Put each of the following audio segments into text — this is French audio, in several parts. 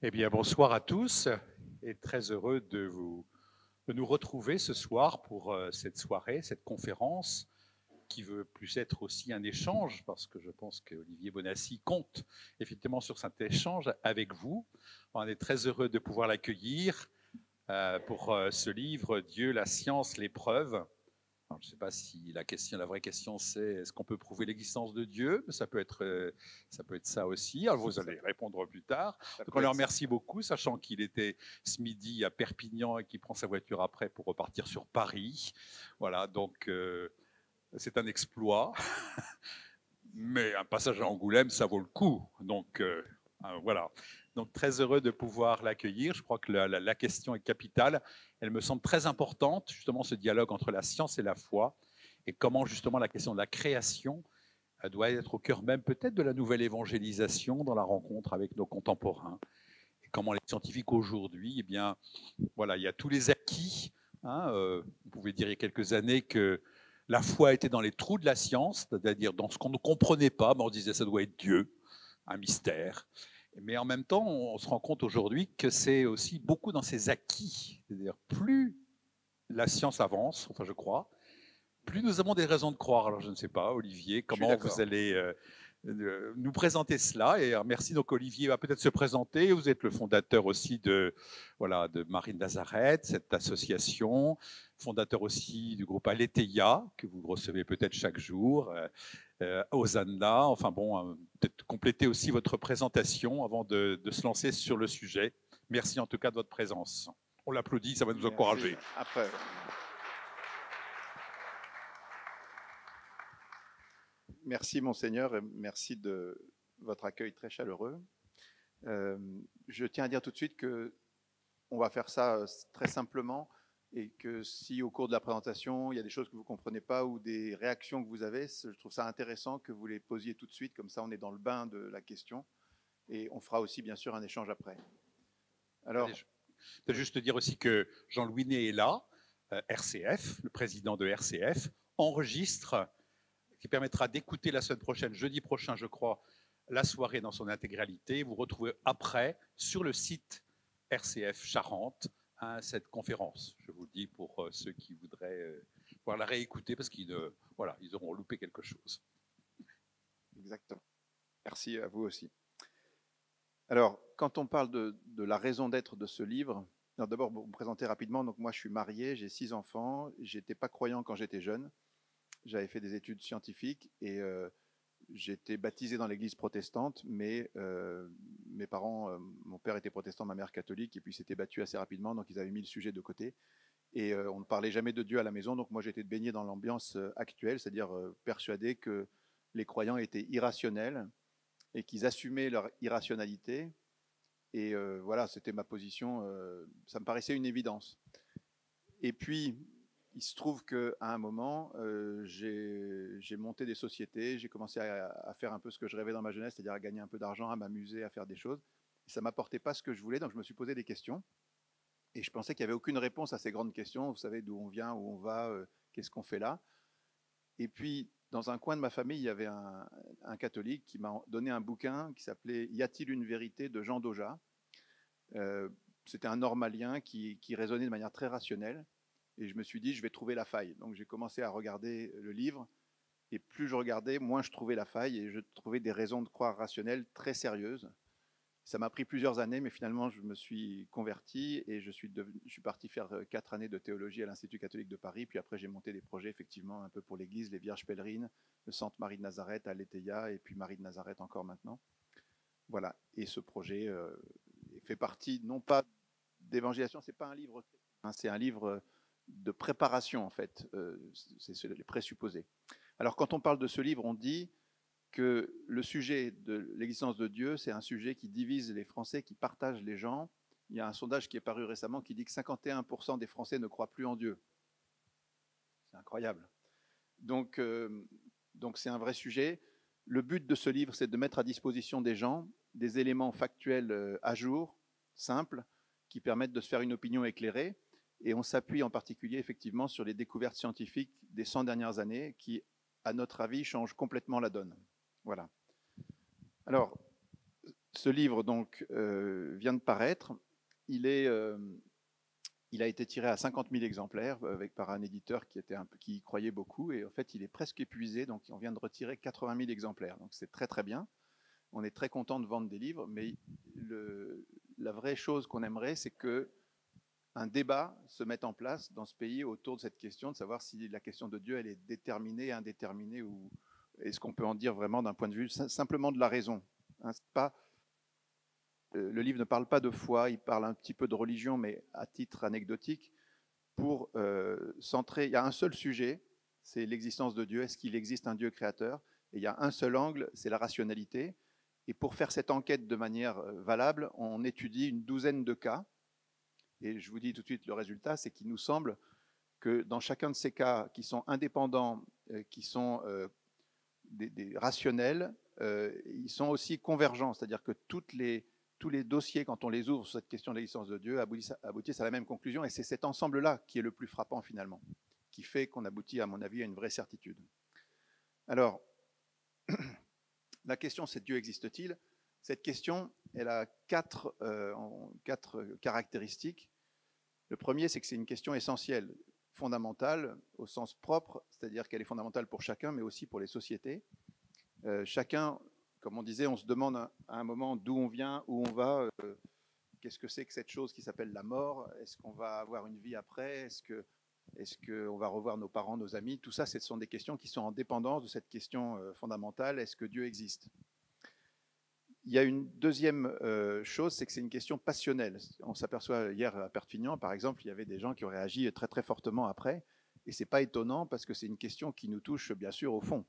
Eh bien, bonsoir à tous et très heureux de nous retrouver ce soir pour cette soirée, cette conférence qui veut plus être aussi un échange parce que je pense qu'Olivier Bonassi compte effectivement sur cet échange avec vous. On est très heureux de pouvoir l'accueillir pour ce livre Dieu, la science, l'épreuve. Alors, je ne sais pas si la vraie question, c'est est-ce qu'on peut prouver l'existence de Dieu? Ça peut être ça aussi. Alors, vous allez répondre plus tard. Donc, on le remercie beaucoup, sachant qu'il était ce midi à Perpignan et qu'il prend sa voiture après pour repartir sur Paris. Voilà, donc c'est un exploit. Mais un passage à Angoulême, ça vaut le coup. Donc, voilà. Donc, très heureux de pouvoir l'accueillir. Je crois que la question est capitale. Elle me semble très importante, justement, ce dialogue entre la science et la foi, et comment, justement, la question de la création doit être au cœur même, peut-être, de la nouvelle évangélisation dans la rencontre avec nos contemporains. Et comment les scientifiques aujourd'hui, eh bien, voilà, il y a tous les acquis. Hein, on pouvait dire il y a quelques années que la foi était dans les trous de la science, c'est-à-dire dans ce qu'on ne comprenait pas, mais on disait ça doit être Dieu, un mystère. Mais en même temps, on se rend compte aujourd'hui que c'est aussi beaucoup dans ses acquis. C'est-à-dire plus la science avance, enfin je crois, plus nous avons des raisons de croire. Alors je ne sais pas, Olivier, comment vous allez nous présenter cela. Et merci, donc Olivier va peut-être se présenter. Vous êtes le fondateur aussi de Marie de Nazareth, cette association, fondateur aussi du groupe Aletheia, que vous recevez peut-être chaque jour, Hosanna. Enfin bon, peut-être compléter aussi votre présentation avant de se lancer sur le sujet. Merci en tout cas de votre présence. On l'applaudit, ça va nous encourager. Après. Merci Monseigneur et merci de votre accueil très chaleureux. Je tiens à dire tout de suite que on va faire ça très simplement et que si au cours de la présentation il y a des choses que vous ne comprenez pas ou des réactions que vous avez, je trouve ça intéressant que vous les posiez tout de suite, comme ça on est dans le bain de la question et on fera aussi bien sûr un échange après. Alors, je peux juste te dire aussi que Jean-Louis Ney est là, RCF, le président de RCF, enregistre, qui permettra d'écouter la semaine prochaine, jeudi prochain, je crois, la soirée dans son intégralité. Vous retrouvez après sur le site RCF Charente cette conférence. Je vous le dis pour ceux qui voudraient pouvoir la réécouter parce qu'ils voilà, ils auront loupé quelque chose. Exactement. Merci à vous aussi. Alors, quand on parle de la raison d'être de ce livre, d'abord, pour me présenter rapidement, donc moi je suis marié, j'ai 6 enfants, j'étais pas croyant quand j'étais jeune, j'avais fait des études scientifiques et j'étais baptisé dans l'église protestante, mais mes parents, mon père était protestant, ma mère catholique, et puis s'étaient battus assez rapidement, donc ils avaient mis le sujet de côté. Et on ne parlait jamais de Dieu à la maison, donc moi j'étais baigné dans l'ambiance actuelle, c'est-à-dire persuadé que les croyants étaient irrationnels et qu'ils assumaient leur irrationalité. Et voilà, c'était ma position, ça me paraissait une évidence. Et puis, il se trouve qu'à un moment, j'ai monté des sociétés, j'ai commencé à faire un peu ce que je rêvais dans ma jeunesse, c'est-à-dire à gagner un peu d'argent, à m'amuser, à faire des choses. Et ça ne m'apportait pas ce que je voulais, donc je me suis posé des questions. Et je pensais qu'il n'y avait aucune réponse à ces grandes questions. Vous savez d'où on vient, où on va, qu'est-ce qu'on fait là. Et puis, dans un coin de ma famille, il y avait un catholique qui m'a donné un bouquin qui s'appelait Y a-t-il une vérité de Jean Dauja. C'était un normalien qui raisonnait de manière très rationnelle. Et je me suis dit, je vais trouver la faille. Donc j'ai commencé à regarder le livre. Et plus je regardais, moins je trouvais la faille. Et je trouvais des raisons de croire rationnelles très sérieuses. Ça m'a pris plusieurs années, mais finalement, je me suis converti et je suis parti faire 4 années de théologie à l'Institut catholique de Paris. Puis après, j'ai monté des projets, effectivement, un peu pour l'Église, les Vierges pèlerines, le Centre Marie de Nazareth, Aletheia, et puis Marie de Nazareth encore maintenant. Voilà. Et ce projet fait partie, non pas d'évangélisation, c'est pas un livre, hein, c'est un livre de préparation, en fait. C'est les présupposés. Alors, quand on parle de ce livre, on dit que le sujet de l'existence de Dieu, c'est un sujet qui divise les Français, qui partage les gens. Il y a un sondage qui est paru récemment qui dit que 51% des Français ne croient plus en Dieu. C'est incroyable. Donc c'est un vrai sujet. Le but de ce livre, c'est de mettre à disposition des gens des éléments factuels à jour, simples, qui permettent de se faire une opinion éclairée. Et on s'appuie en particulier effectivement sur les découvertes scientifiques des 100 dernières années qui, à notre avis, changent complètement la donne. Voilà. Alors, Ce livre donc vient de paraître. Il a été tiré à 50 000 exemplaires par un éditeur qui y croyait beaucoup. Et en fait, il est presque épuisé. Donc, on vient de retirer 80 000 exemplaires. Donc, c'est très, très bien. On est très content de vendre des livres. Mais la vraie chose qu'on aimerait, c'est qu'un débat se mette en place dans ce pays autour de cette question, de savoir si la question de Dieu, elle est déterminée, indéterminée, ou est-ce qu'on peut en dire vraiment d'un point de vue simplement de la raison. Hein, c'est pas, le livre ne parle pas de foi, il parle un petit peu de religion, mais à titre anecdotique, pour centrer. Il y a un seul sujet, c'est l'existence de Dieu. Est-ce qu'il existe un Dieu créateur? Et il y a un seul angle, c'est la rationalité. Et pour faire cette enquête de manière valable, on étudie une douzaine de cas. Et je vous dis tout de suite le résultat, c'est qu'il nous semble que dans chacun de ces cas qui sont indépendants, qui sont des rationnels, ils sont aussi convergents. C'est-à-dire que tous les dossiers, quand on les ouvre sur cette question de l'existence de Dieu, aboutissent à la même conclusion. Et c'est cet ensemble-là qui est le plus frappant finalement, qui fait qu'on aboutit, à mon avis, à une vraie certitude. Alors, la question, c'est Dieu existe-t-il? Cette question, elle a quatre caractéristiques. Le premier, c'est que c'est une question essentielle, fondamentale au sens propre, c'est-à-dire qu'elle est fondamentale pour chacun, mais aussi pour les sociétés. Chacun, comme on disait, on se demande à un moment d'où on vient, où on va, qu'est-ce que c'est que cette chose qui s'appelle la mort? Est-ce qu'on va avoir une vie après? Est-ce qu'on va revoir nos parents, nos amis? Tout ça, ce sont des questions qui sont en dépendance de cette question fondamentale, est-ce que Dieu existe? Il y a une deuxième chose, c'est que c'est une question passionnelle. On s'aperçoit hier à Perpignan, par exemple, il y avait des gens qui ont réagi très très fortement après, et c'est pas étonnant parce que c'est une question qui nous touche bien sûr au fond.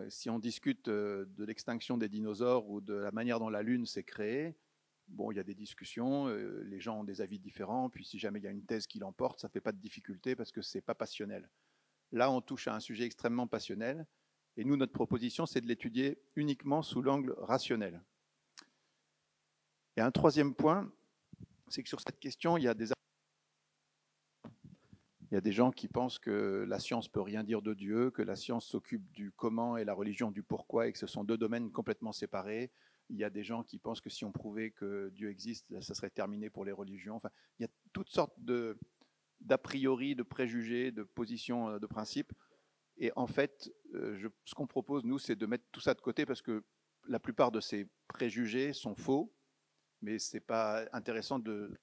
Si on discute de l'extinction des dinosaures ou de la manière dont la Lune s'est créée, bon, il y a des discussions, les gens ont des avis différents, puis si jamais il y a une thèse qui l'emporte, ça ne fait pas de difficulté parce que c'est pas passionnel. Là, on touche à un sujet extrêmement passionnel, et nous, notre proposition, c'est de l'étudier uniquement sous l'angle rationnel. Et un troisième point, c'est que sur cette question, il y a des gens qui pensent que la science peut rien dire de Dieu, que la science s'occupe du comment et la religion du pourquoi, et que ce sont deux domaines complètement séparés. Il y a des gens qui pensent que si on prouvait que Dieu existe, ça serait terminé pour les religions. Enfin, il y a toutes sortes d'a priori, de préjugés, de positions, de principes. Et en fait, ce qu'on propose, nous, c'est de mettre tout ça de côté parce que la plupart de ces préjugés sont faux, mais ce n'est pas intéressant de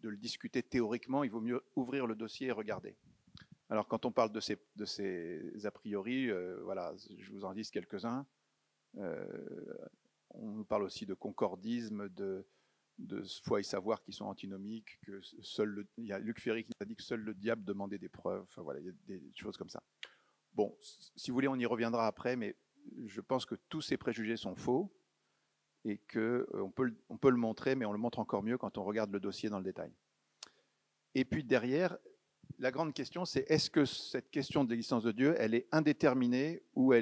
le discuter théoriquement. Il vaut mieux ouvrir le dossier et regarder. Alors, quand on parle de ces a priori, voilà, je vous en dis quelques-uns. On nous parle aussi de concordisme, de foi et savoir qui sont antinomiques, que il y a Luc Ferry qui a dit que seul le diable demandait des preuves. Enfin, voilà, il y a des choses comme ça. Bon, si vous voulez, on y reviendra après, mais je pense que tous ces préjugés sont faux et qu'on peut le montrer, mais on le montre encore mieux quand on regarde le dossier dans le détail. Et puis derrière, la grande question, c'est est-ce que cette question de l'existence de Dieu, elle est indéterminée ou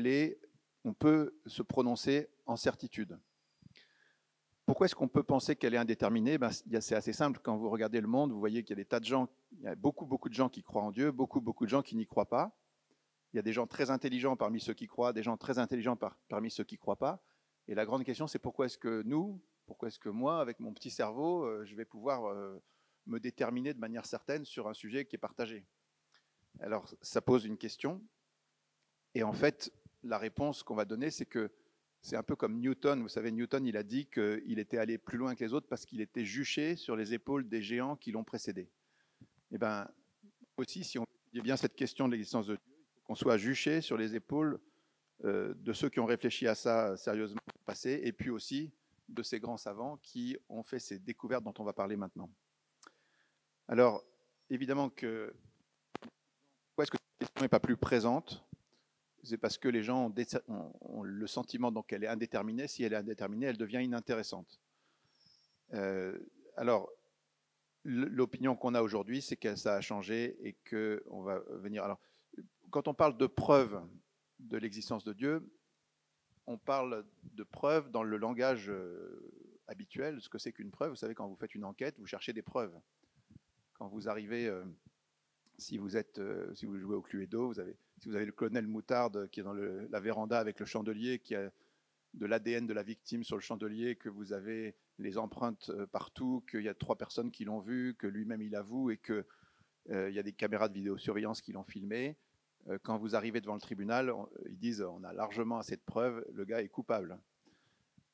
on peut se prononcer en certitude? Pourquoi est-ce qu'on peut penser qu'elle est indéterminée? C'est assez simple. Quand vous regardez le monde, vous voyez qu'il y a des tas de gens, il y a beaucoup de gens qui croient en Dieu, beaucoup de gens qui n'y croient pas. Il y a des gens très intelligents parmi ceux qui croient, des gens très intelligents parmi ceux qui ne croient pas. Et la grande question, c'est pourquoi est-ce que moi, avec mon petit cerveau, je vais pouvoir me déterminer de manière certaine sur un sujet qui est partagé? Alors, ça pose une question. Et en fait, la réponse qu'on va donner, c'est que c'est un peu comme Newton. Vous savez, Newton, il a dit qu'il était allé plus loin que les autres parce qu'il était juché sur les épaules des géants qui l'ont précédé. Et bien, aussi, si on dit bien cette question de l'existence de Dieu, il faut qu'on soit juché sur les épaules de ceux qui ont réfléchi à ça sérieusement au passé, et puis aussi de ces grands savants qui ont fait ces découvertes dont on va parler maintenant. Alors, évidemment que pourquoi est-ce que cette question n'est pas plus présente? C'est parce que les gens ont le sentiment qu'elle est indéterminée. Si elle est indéterminée, elle devient inintéressante. Alors, l'opinion qu'on a aujourd'hui, c'est que ça a changé et qu'on va venir. Alors, quand on parle de preuve de l'existence de Dieu, on parle de preuve dans le langage habituel. Ce que c'est qu'une preuve, vous savez, quand vous faites une enquête, vous cherchez des preuves. Quand vous arrivez, si vous jouez au Cluedo, si vous avez le colonel Moutarde qui est dans la véranda avec le chandelier, qui a de l'ADN de la victime sur le chandelier, que vous avez les empreintes partout, qu'il y a 3 personnes qui l'ont vu, que lui-même il avoue et qu'il y a des caméras de vidéosurveillance qui l'ont filmé. Quand vous arrivez devant le tribunal, ils disent on a largement assez de preuves, le gars est coupable.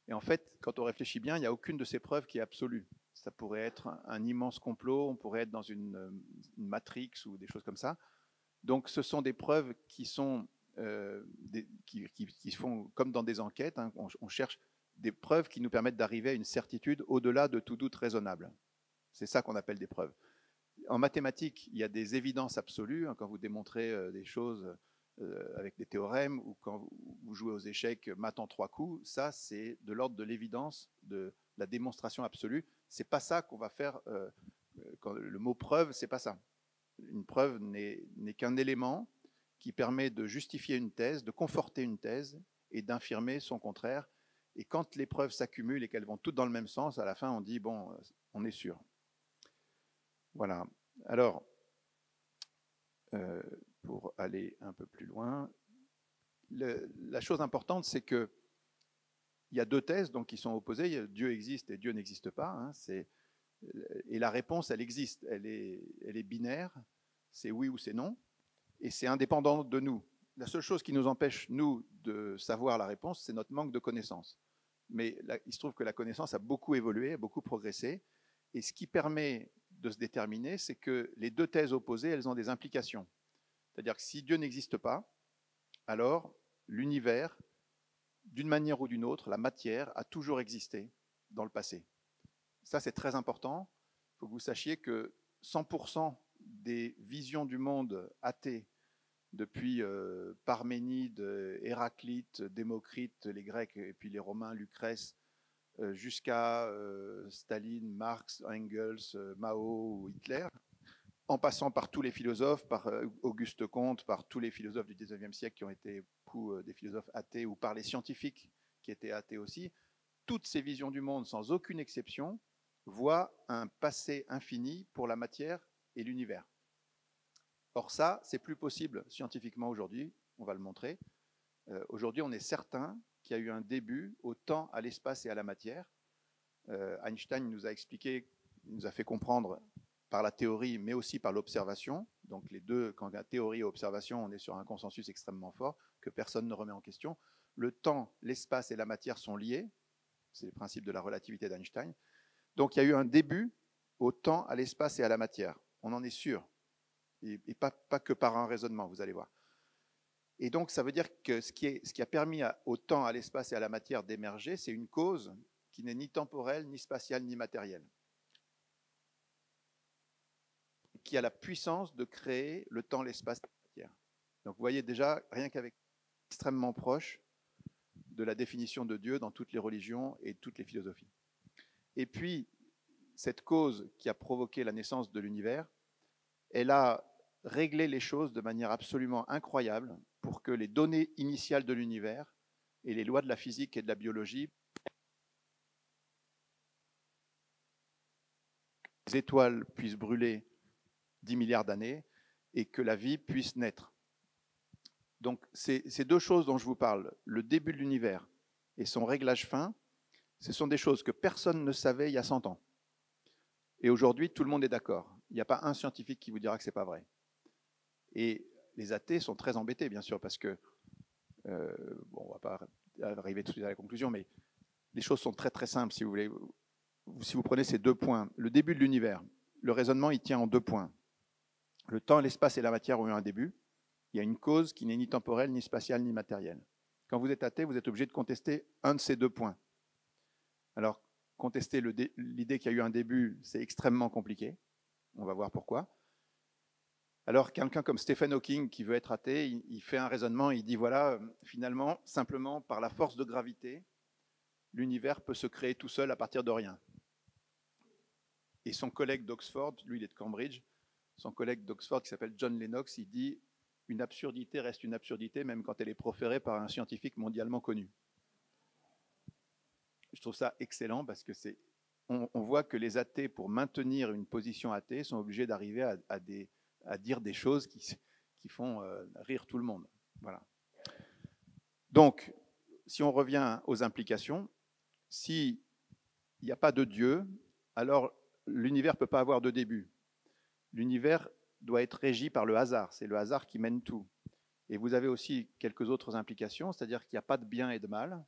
Et en fait, quand on réfléchit bien, il n'y a aucune de ces preuves qui est absolue. Ça pourrait être un immense complot, on pourrait être dans une matrix ou des choses comme ça. Donc ce sont des preuves qui sont qui se font comme dans des enquêtes. Hein, on cherche des preuves qui nous permettent d'arriver à une certitude au-delà de tout doute raisonnable. C'est ça qu'on appelle des preuves. En mathématiques, il y a des évidences absolues. Hein, quand vous démontrez des choses avec des théorèmes ou quand vous jouez aux échecs maths en 3 coups, ça c'est de l'ordre de l'évidence, de la démonstration absolue. C'est pas ça qu'on va faire. Quand le mot preuve, c'est pas ça. Une preuve n'est qu'un élément qui permet de justifier une thèse, de conforter une thèse et d'infirmer son contraire. Et quand les preuves s'accumulent et qu'elles vont toutes dans le même sens, à la fin on dit bon, on est sûr. Voilà. Alors, pour aller un peu plus loin, la chose importante, c'est que il y a 2 thèses donc, qui sont opposées. Dieu existe et Dieu n'existe pas. Hein, et la réponse, elle existe. Elle est binaire. C'est oui ou c'est non. Et c'est indépendant de nous. La seule chose qui nous empêche, nous, de savoir la réponse, c'est notre manque de connaissance. Mais il se trouve que la connaissance a beaucoup évolué, a beaucoup progressé. Et ce qui permet de se déterminer, c'est que les 2 thèses opposées, elles ont des implications. C'est-à-dire que si Dieu n'existe pas, alors l'univers, d'une manière ou d'une autre, la matière a toujours existé dans le passé. Ça, c'est très important. Il faut que vous sachiez que 100% des visions du monde athées, depuis Parménide, Héraclite, Démocrite, les Grecs et puis les Romains, Lucrèce, jusqu'à Staline, Marx, Engels, Mao ou Hitler, en passant par tous les philosophes, par Auguste Comte, par tous les philosophes du XIXe siècle qui ont été des philosophes athées, ou par les scientifiques qui étaient athées aussi, toutes ces visions du monde, sans aucune exception, voient un passé infini pour la matière et l'univers. Or ça, c'est plus possible scientifiquement aujourd'hui, on va le montrer. Aujourd'hui, on est certain qu'il y a eu un début au temps, à l'espace et à la matière. Einstein nous a expliqué, nous a fait comprendre par la théorie, mais aussi par l'observation. Donc les 2, quand il y a théorie et observation, on est sur un consensus extrêmement fort que personne ne remet en question. Le temps, l'espace et la matière sont liés. C'est le principe de la relativité d'Einstein. Donc il y a eu un début au temps, à l'espace et à la matière. On en est sûr. Et pas que par un raisonnement, vous allez voir. Et donc ça veut dire que ce qui a permis au temps, à l'espace et à la matière d'émerger, c'est une cause qui n'est ni temporelle, ni spatiale, ni matérielle, qui a la puissance de créer le temps, l'espace et la matière. Donc vous voyez déjà, rien qu'avec extrêmement proche de la définition de Dieu dans toutes les religions et toutes les philosophies. Et puis, cette cause qui a provoqué la naissance de l'univers, elle a réglé les choses de manière absolument incroyable pour que les données initiales de l'univers et les lois de la physique et de la biologie, les étoiles puissent brûler 10 milliards d'années et que la vie puisse naître. Donc ces 2 choses dont je vous parle, le début de l'univers et son réglage fin, ce sont des choses que personne ne savait il y a 100 ans. Et aujourd'hui, tout le monde est d'accord. Il n'y a pas un scientifique qui vous dira que ce n'est pas vrai. Et les athées sont très embêtés, bien sûr, parce que, bon, on ne va pas arriver tout de suite à la conclusion, mais les choses sont très très simples, si vous voulez. Si vous prenez ces 2 points, le début de l'univers, le raisonnement, il tient en 2 points. Le temps, l'espace et la matière ont eu un début. Il y a une cause qui n'est ni temporelle, ni spatiale, ni matérielle. Quand vous êtes athée, vous êtes obligé de contester un de ces 2 points. Alors, contester l'idée qu'il y a eu un début, c'est extrêmement compliqué. On va voir pourquoi. Alors, quelqu'un comme Stephen Hawking, qui veut être athée, il fait un raisonnement, il dit, voilà, finalement, simplement par la force de gravité, l'univers peut se créer tout seul à partir de rien. Et son collègue d'Oxford, lui il est de Cambridge, son collègue d'Oxford qui s'appelle John Lennox, il dit « Une absurdité reste une absurdité même quand elle est proférée par un scientifique mondialement connu ». Je trouve ça excellent parce que on voit que les athées, pour maintenir une position athée, sont obligés d'arriver à dire des choses qui font rire tout le monde. Voilà. Donc, si on revient aux implications, s'il n'y a pas de Dieu, alors l'univers ne peut pas avoir de début. L'univers doit être régi par le hasard, c'est le hasard qui mène tout. Et vous avez aussi quelques autres implications, c'est-à-dire qu'il n'y a pas de bien et de mal,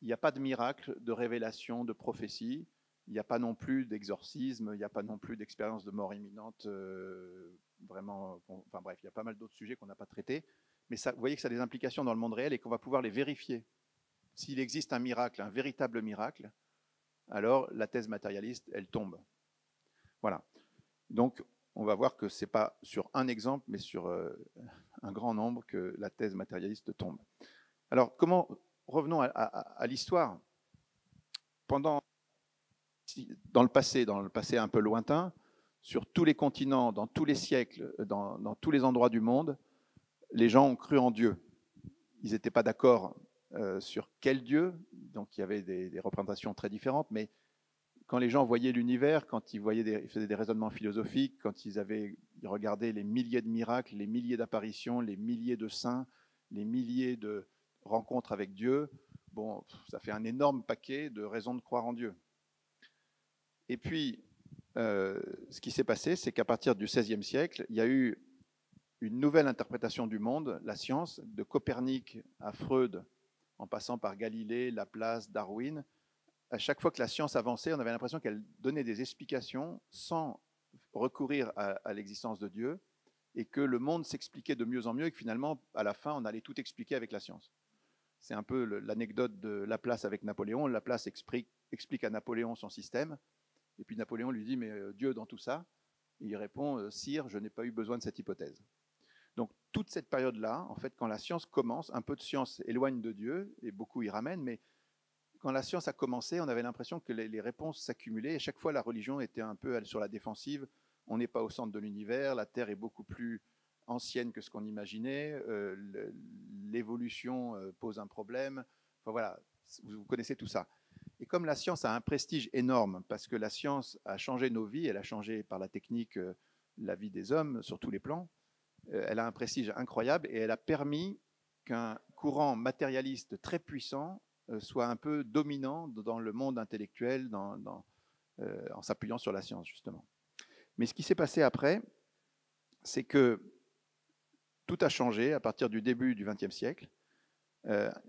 il n'y a pas de miracle, de révélation, de prophétie, il n'y a pas non plus d'exorcisme, il n'y a pas non plus d'expérience de mort imminente, vraiment, enfin bref, il y a pas mal d'autres sujets qu'on n'a pas traités, mais ça, vous voyez que ça a des implications dans le monde réel et qu'on va pouvoir les vérifier. S'il existe un miracle, un véritable miracle, alors la thèse matérialiste, elle tombe. Voilà. Donc, on va voir que ce n'est pas sur un exemple, mais sur un grand nombre que la thèse matérialiste tombe. Alors, revenons à l'histoire. Dans le passé un peu lointain, sur tous les continents, dans tous les siècles, dans tous les endroits du monde, les gens ont cru en Dieu. Ils n'étaient pas d'accord sur quel Dieu, donc il y avait des représentations très différentes, mais quand les gens voyaient l'univers, quand ils faisaient des raisonnements philosophiques, quand ils regardaient les milliers de miracles, les milliers d'apparitions, les milliers de saints, les milliers de rencontres avec Dieu, bon, ça fait un énorme paquet de raisons de croire en Dieu. Et puis, ce qui s'est passé, c'est qu'à partir du XVIe siècle, il y a eu une nouvelle interprétation du monde, la science, de Copernic à Freud, en passant par Galilée, Laplace, Darwin. À chaque fois que la science avançait, on avait l'impression qu'elle donnait des explications sans recourir à l'existence de Dieu, et que le monde s'expliquait de mieux en mieux, et que finalement, à la fin, on allait tout expliquer avec la science. C'est un peu l'anecdote de Laplace avec Napoléon. Laplace explique à Napoléon son système, et puis Napoléon lui dit, mais Dieu dans tout ça? Et il répond, Sire, je n'ai pas eu besoin de cette hypothèse. Donc toute cette période-là, en fait, quand la science commence, un peu de science éloigne de Dieu, et beaucoup y ramènent, mais quand la science a commencé, on avait l'impression que les réponses s'accumulaient, et chaque fois la religion était un peu sur la défensive. On n'est pas au centre de l'univers, la Terre est beaucoup plus ancienne que ce qu'on imaginait, l'évolution pose un problème. Enfin voilà, vous connaissez tout ça. Et comme la science a un prestige énorme, parce que la science a changé nos vies, elle a changé par la technique la vie des hommes sur tous les plans, elle a un prestige incroyable et elle a permis qu'un courant matérialiste très puissant soit un peu dominant dans le monde intellectuel en s'appuyant sur la science, justement. Mais ce qui s'est passé après, c'est que tout a changé à partir du début du XXe siècle.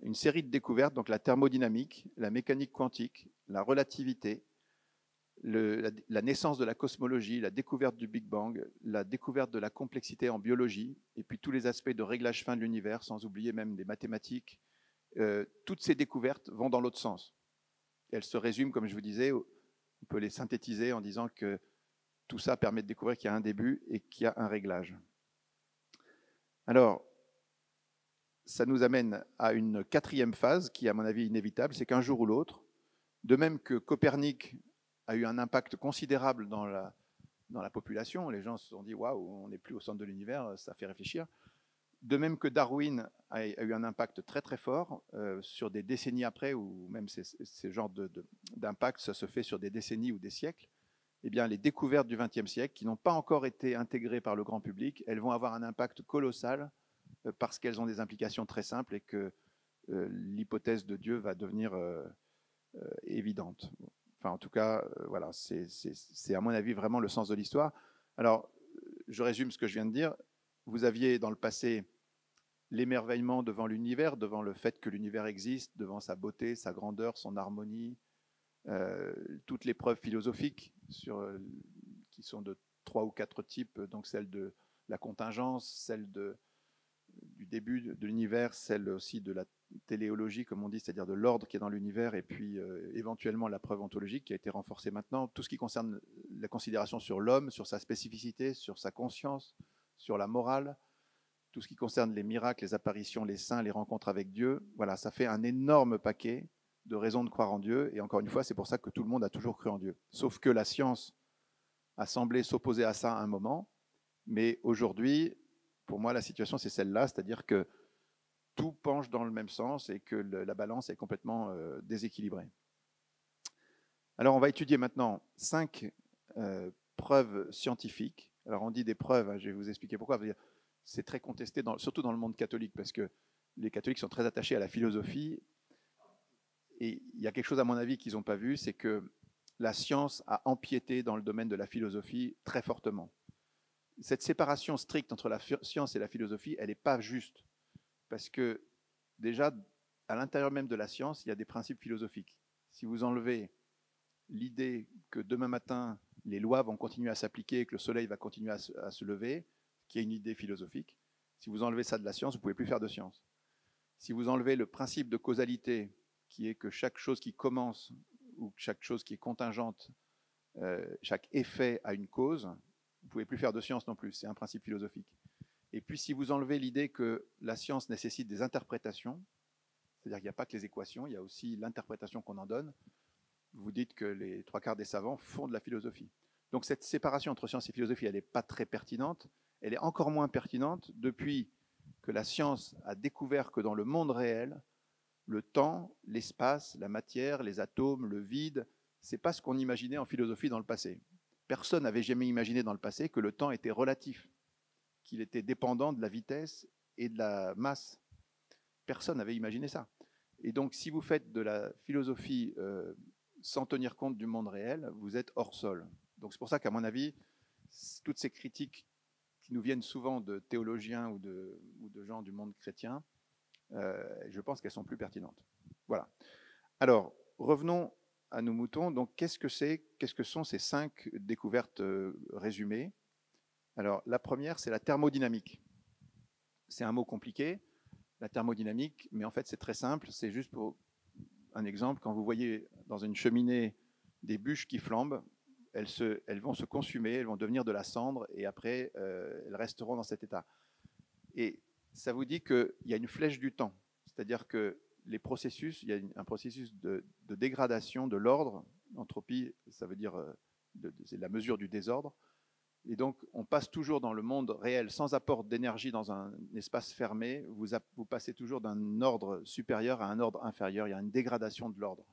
Une série de découvertes, donc la thermodynamique, la mécanique quantique, la relativité, la naissance de la cosmologie, la découverte du Big Bang, la découverte de la complexité en biologie, et puis tous les aspects de réglage fin de l'univers, sans oublier même des mathématiques. Toutes ces découvertes vont dans l'autre sens. Elles se résument, comme je vous disais, on peut les synthétiser en disant que tout ça permet de découvrir qu'il y a un début et qu'il y a un réglage. Alors, ça nous amène à une quatrième phase qui est à mon avis inévitable, c'est qu'un jour ou l'autre, de même que Copernic a eu un impact considérable dans la population, les gens se sont dit « waouh, on n'est plus au centre de l'univers, ça fait réfléchir ». De même que Darwin a eu un impact très très fort sur des décennies après, ou même ces genres d'impact, ça se fait sur des décennies ou des siècles, eh bien les découvertes du XXe siècle, qui n'ont pas encore été intégrées par le grand public, elles vont avoir un impact colossal parce qu'elles ont des implications très simples et que l'hypothèse de Dieu va devenir évidente. Enfin, en tout cas, voilà, c'est à mon avis vraiment le sens de l'histoire. Alors, je résume ce que je viens de dire. Vous aviez dans le passé l'émerveillement devant l'univers, devant le fait que l'univers existe, devant sa beauté, sa grandeur, son harmonie, toutes les preuves philosophiques qui sont de 3 ou 4 types, donc celle de la contingence, celle du début de l'univers, celle aussi de la téléologie, comme on dit, c'est-à-dire de l'ordre qui est dans l'univers, et puis éventuellement la preuve ontologique qui a été renforcée maintenant. Tout ce qui concerne la considération sur l'homme, sur sa spécificité, sur sa conscience, sur la morale, tout ce qui concerne les miracles, les apparitions, les saints, les rencontres avec Dieu, voilà, ça fait un énorme paquet de raisons de croire en Dieu. Et encore une fois, c'est pour ça que tout le monde a toujours cru en Dieu. Sauf que la science a semblé s'opposer à ça à un moment. Mais aujourd'hui, pour moi, la situation, c'est celle-là, c'est-à-dire que tout penche dans le même sens et que la balance est complètement déséquilibrée. Alors, on va étudier maintenant 5 preuves scientifiques. Alors, on dit des preuves, hein, je vais vous expliquer pourquoi. C'est très contesté, surtout dans le monde catholique, parce que les catholiques sont très attachés à la philosophie. Et il y a quelque chose, à mon avis, qu'ils n'ont pas vu, c'est que la science a empiété dans le domaine de la philosophie très fortement. Cette séparation stricte entre la science et la philosophie, elle n'est pas juste. Parce que déjà, à l'intérieur même de la science, il y a des principes philosophiques. Si vous enlevez l'idée que demain matin, les lois vont continuer à s'appliquer, que le soleil va continuer à se lever, qui est une idée philosophique, si vous enlevez ça de la science, vous ne pouvez plus faire de science. Si vous enlevez le principe de causalité, qui est que chaque chose qui commence ou chaque chose qui est contingente, chaque effet a une cause, vous ne pouvez plus faire de science non plus, c'est un principe philosophique. Et puis si vous enlevez l'idée que la science nécessite des interprétations, c'est-à-dire qu'il n'y a pas que les équations, il y a aussi l'interprétation qu'on en donne, vous dites que les 3/4 des savants font de la philosophie. Donc cette séparation entre science et philosophie, elle n'est pas très pertinente, elle est encore moins pertinente depuis que la science a découvert que dans le monde réel, le temps, l'espace, la matière, les atomes, le vide, ce n'est pas ce qu'on imaginait en philosophie dans le passé. Personne n'avait jamais imaginé dans le passé que le temps était relatif, qu'il était dépendant de la vitesse et de la masse. Personne n'avait imaginé ça. Et donc, si vous faites de la philosophie sans tenir compte du monde réel, vous êtes hors sol. Donc, c'est pour ça qu'à mon avis, toutes ces critiques qui nous viennent souvent de théologiens ou de gens du monde chrétien, je pense qu'elles sont plus pertinentes. Voilà. Alors, revenons à nos moutons. Donc, qu'est-ce que sont ces 5 découvertes résumées? Alors, la première, c'est la thermodynamique. C'est un mot compliqué, la thermodynamique, mais en fait, c'est très simple. C'est juste pour un exemple. Quand vous voyez dans une cheminée des bûches qui flambent, elles vont se consumer, elles vont devenir de la cendre, et après, elles resteront dans cet état. Et ça vous dit qu'il y a une flèche du temps. C'est-à-dire que les processus, il y a un processus de dégradation de l'ordre. L'entropie, ça veut dire c'est la mesure du désordre. Et donc, on passe toujours dans le monde réel sans apport d'énergie dans un espace fermé. Vous passez toujours d'un ordre supérieur à un ordre inférieur. Il y a une dégradation de l'ordre.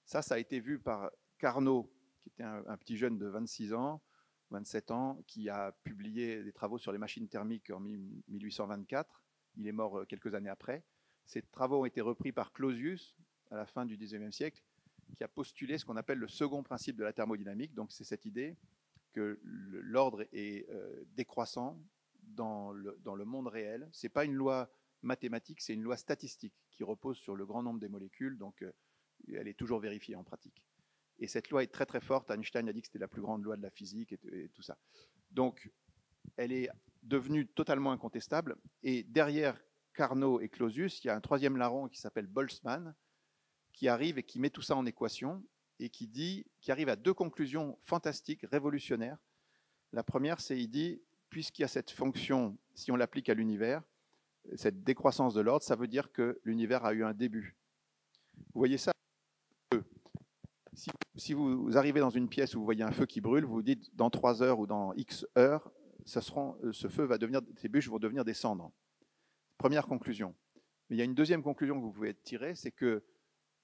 Ça a été vu par Carnot, qui était un petit jeune de 26 ans, 27 ans, qui a publié des travaux sur les machines thermiques en 1824. Il est mort quelques années après. Ces travaux ont été repris par Clausius à la fin du XIXe siècle, qui a postulé ce qu'on appelle le second principe de la thermodynamique. Donc c'est cette idée que l'ordre est décroissant dans le monde réel. Ce n'est pas une loi mathématique, c'est une loi statistique qui repose sur le grand nombre des molécules, donc elle est toujours vérifiée en pratique. Et cette loi est très très forte. Einstein a dit que c'était la plus grande loi de la physique et tout ça. Donc elle est devenue totalement incontestable. Et derrière Carnot et Clausius, il y a un troisième larron qui s'appelle Boltzmann, qui arrive et qui met tout ça en équation et qui arrive à 2 conclusions fantastiques, révolutionnaires. La première, c'est il dit, puisqu'il y a cette fonction, si on l'applique à l'univers, cette décroissance de l'ordre, ça veut dire que l'univers a eu un début. Vous voyez ça? Si vous arrivez dans une pièce où vous voyez un feu qui brûle, vous vous dites dans 3 heures ou dans X heures, ce feu va devenir, ces bûches vont devenir des cendres. Première conclusion. Mais il y a une deuxième conclusion que vous pouvez tirer, c'est que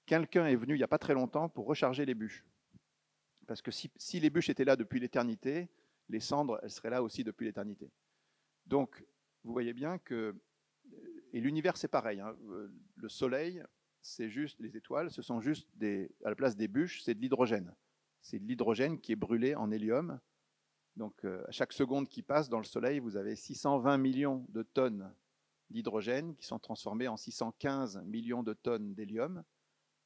quelqu'un est venu il n'y a pas très longtemps pour recharger les bûches. Parce que si les bûches étaient là depuis l'éternité, les cendres, elles seraient là aussi depuis l'éternité. Donc, vous voyez bien que... Et l'univers, c'est pareil. Hein. Le soleil, c'est juste... Les étoiles, ce sont juste à la place des bûches, c'est de l'hydrogène. C'est de l'hydrogène qui est brûlé en hélium. Donc, à chaque seconde qui passe dans le soleil, vous avez 620 millions de tonnes d'hydrogène qui sont transformées en 615 millions de tonnes d'hélium.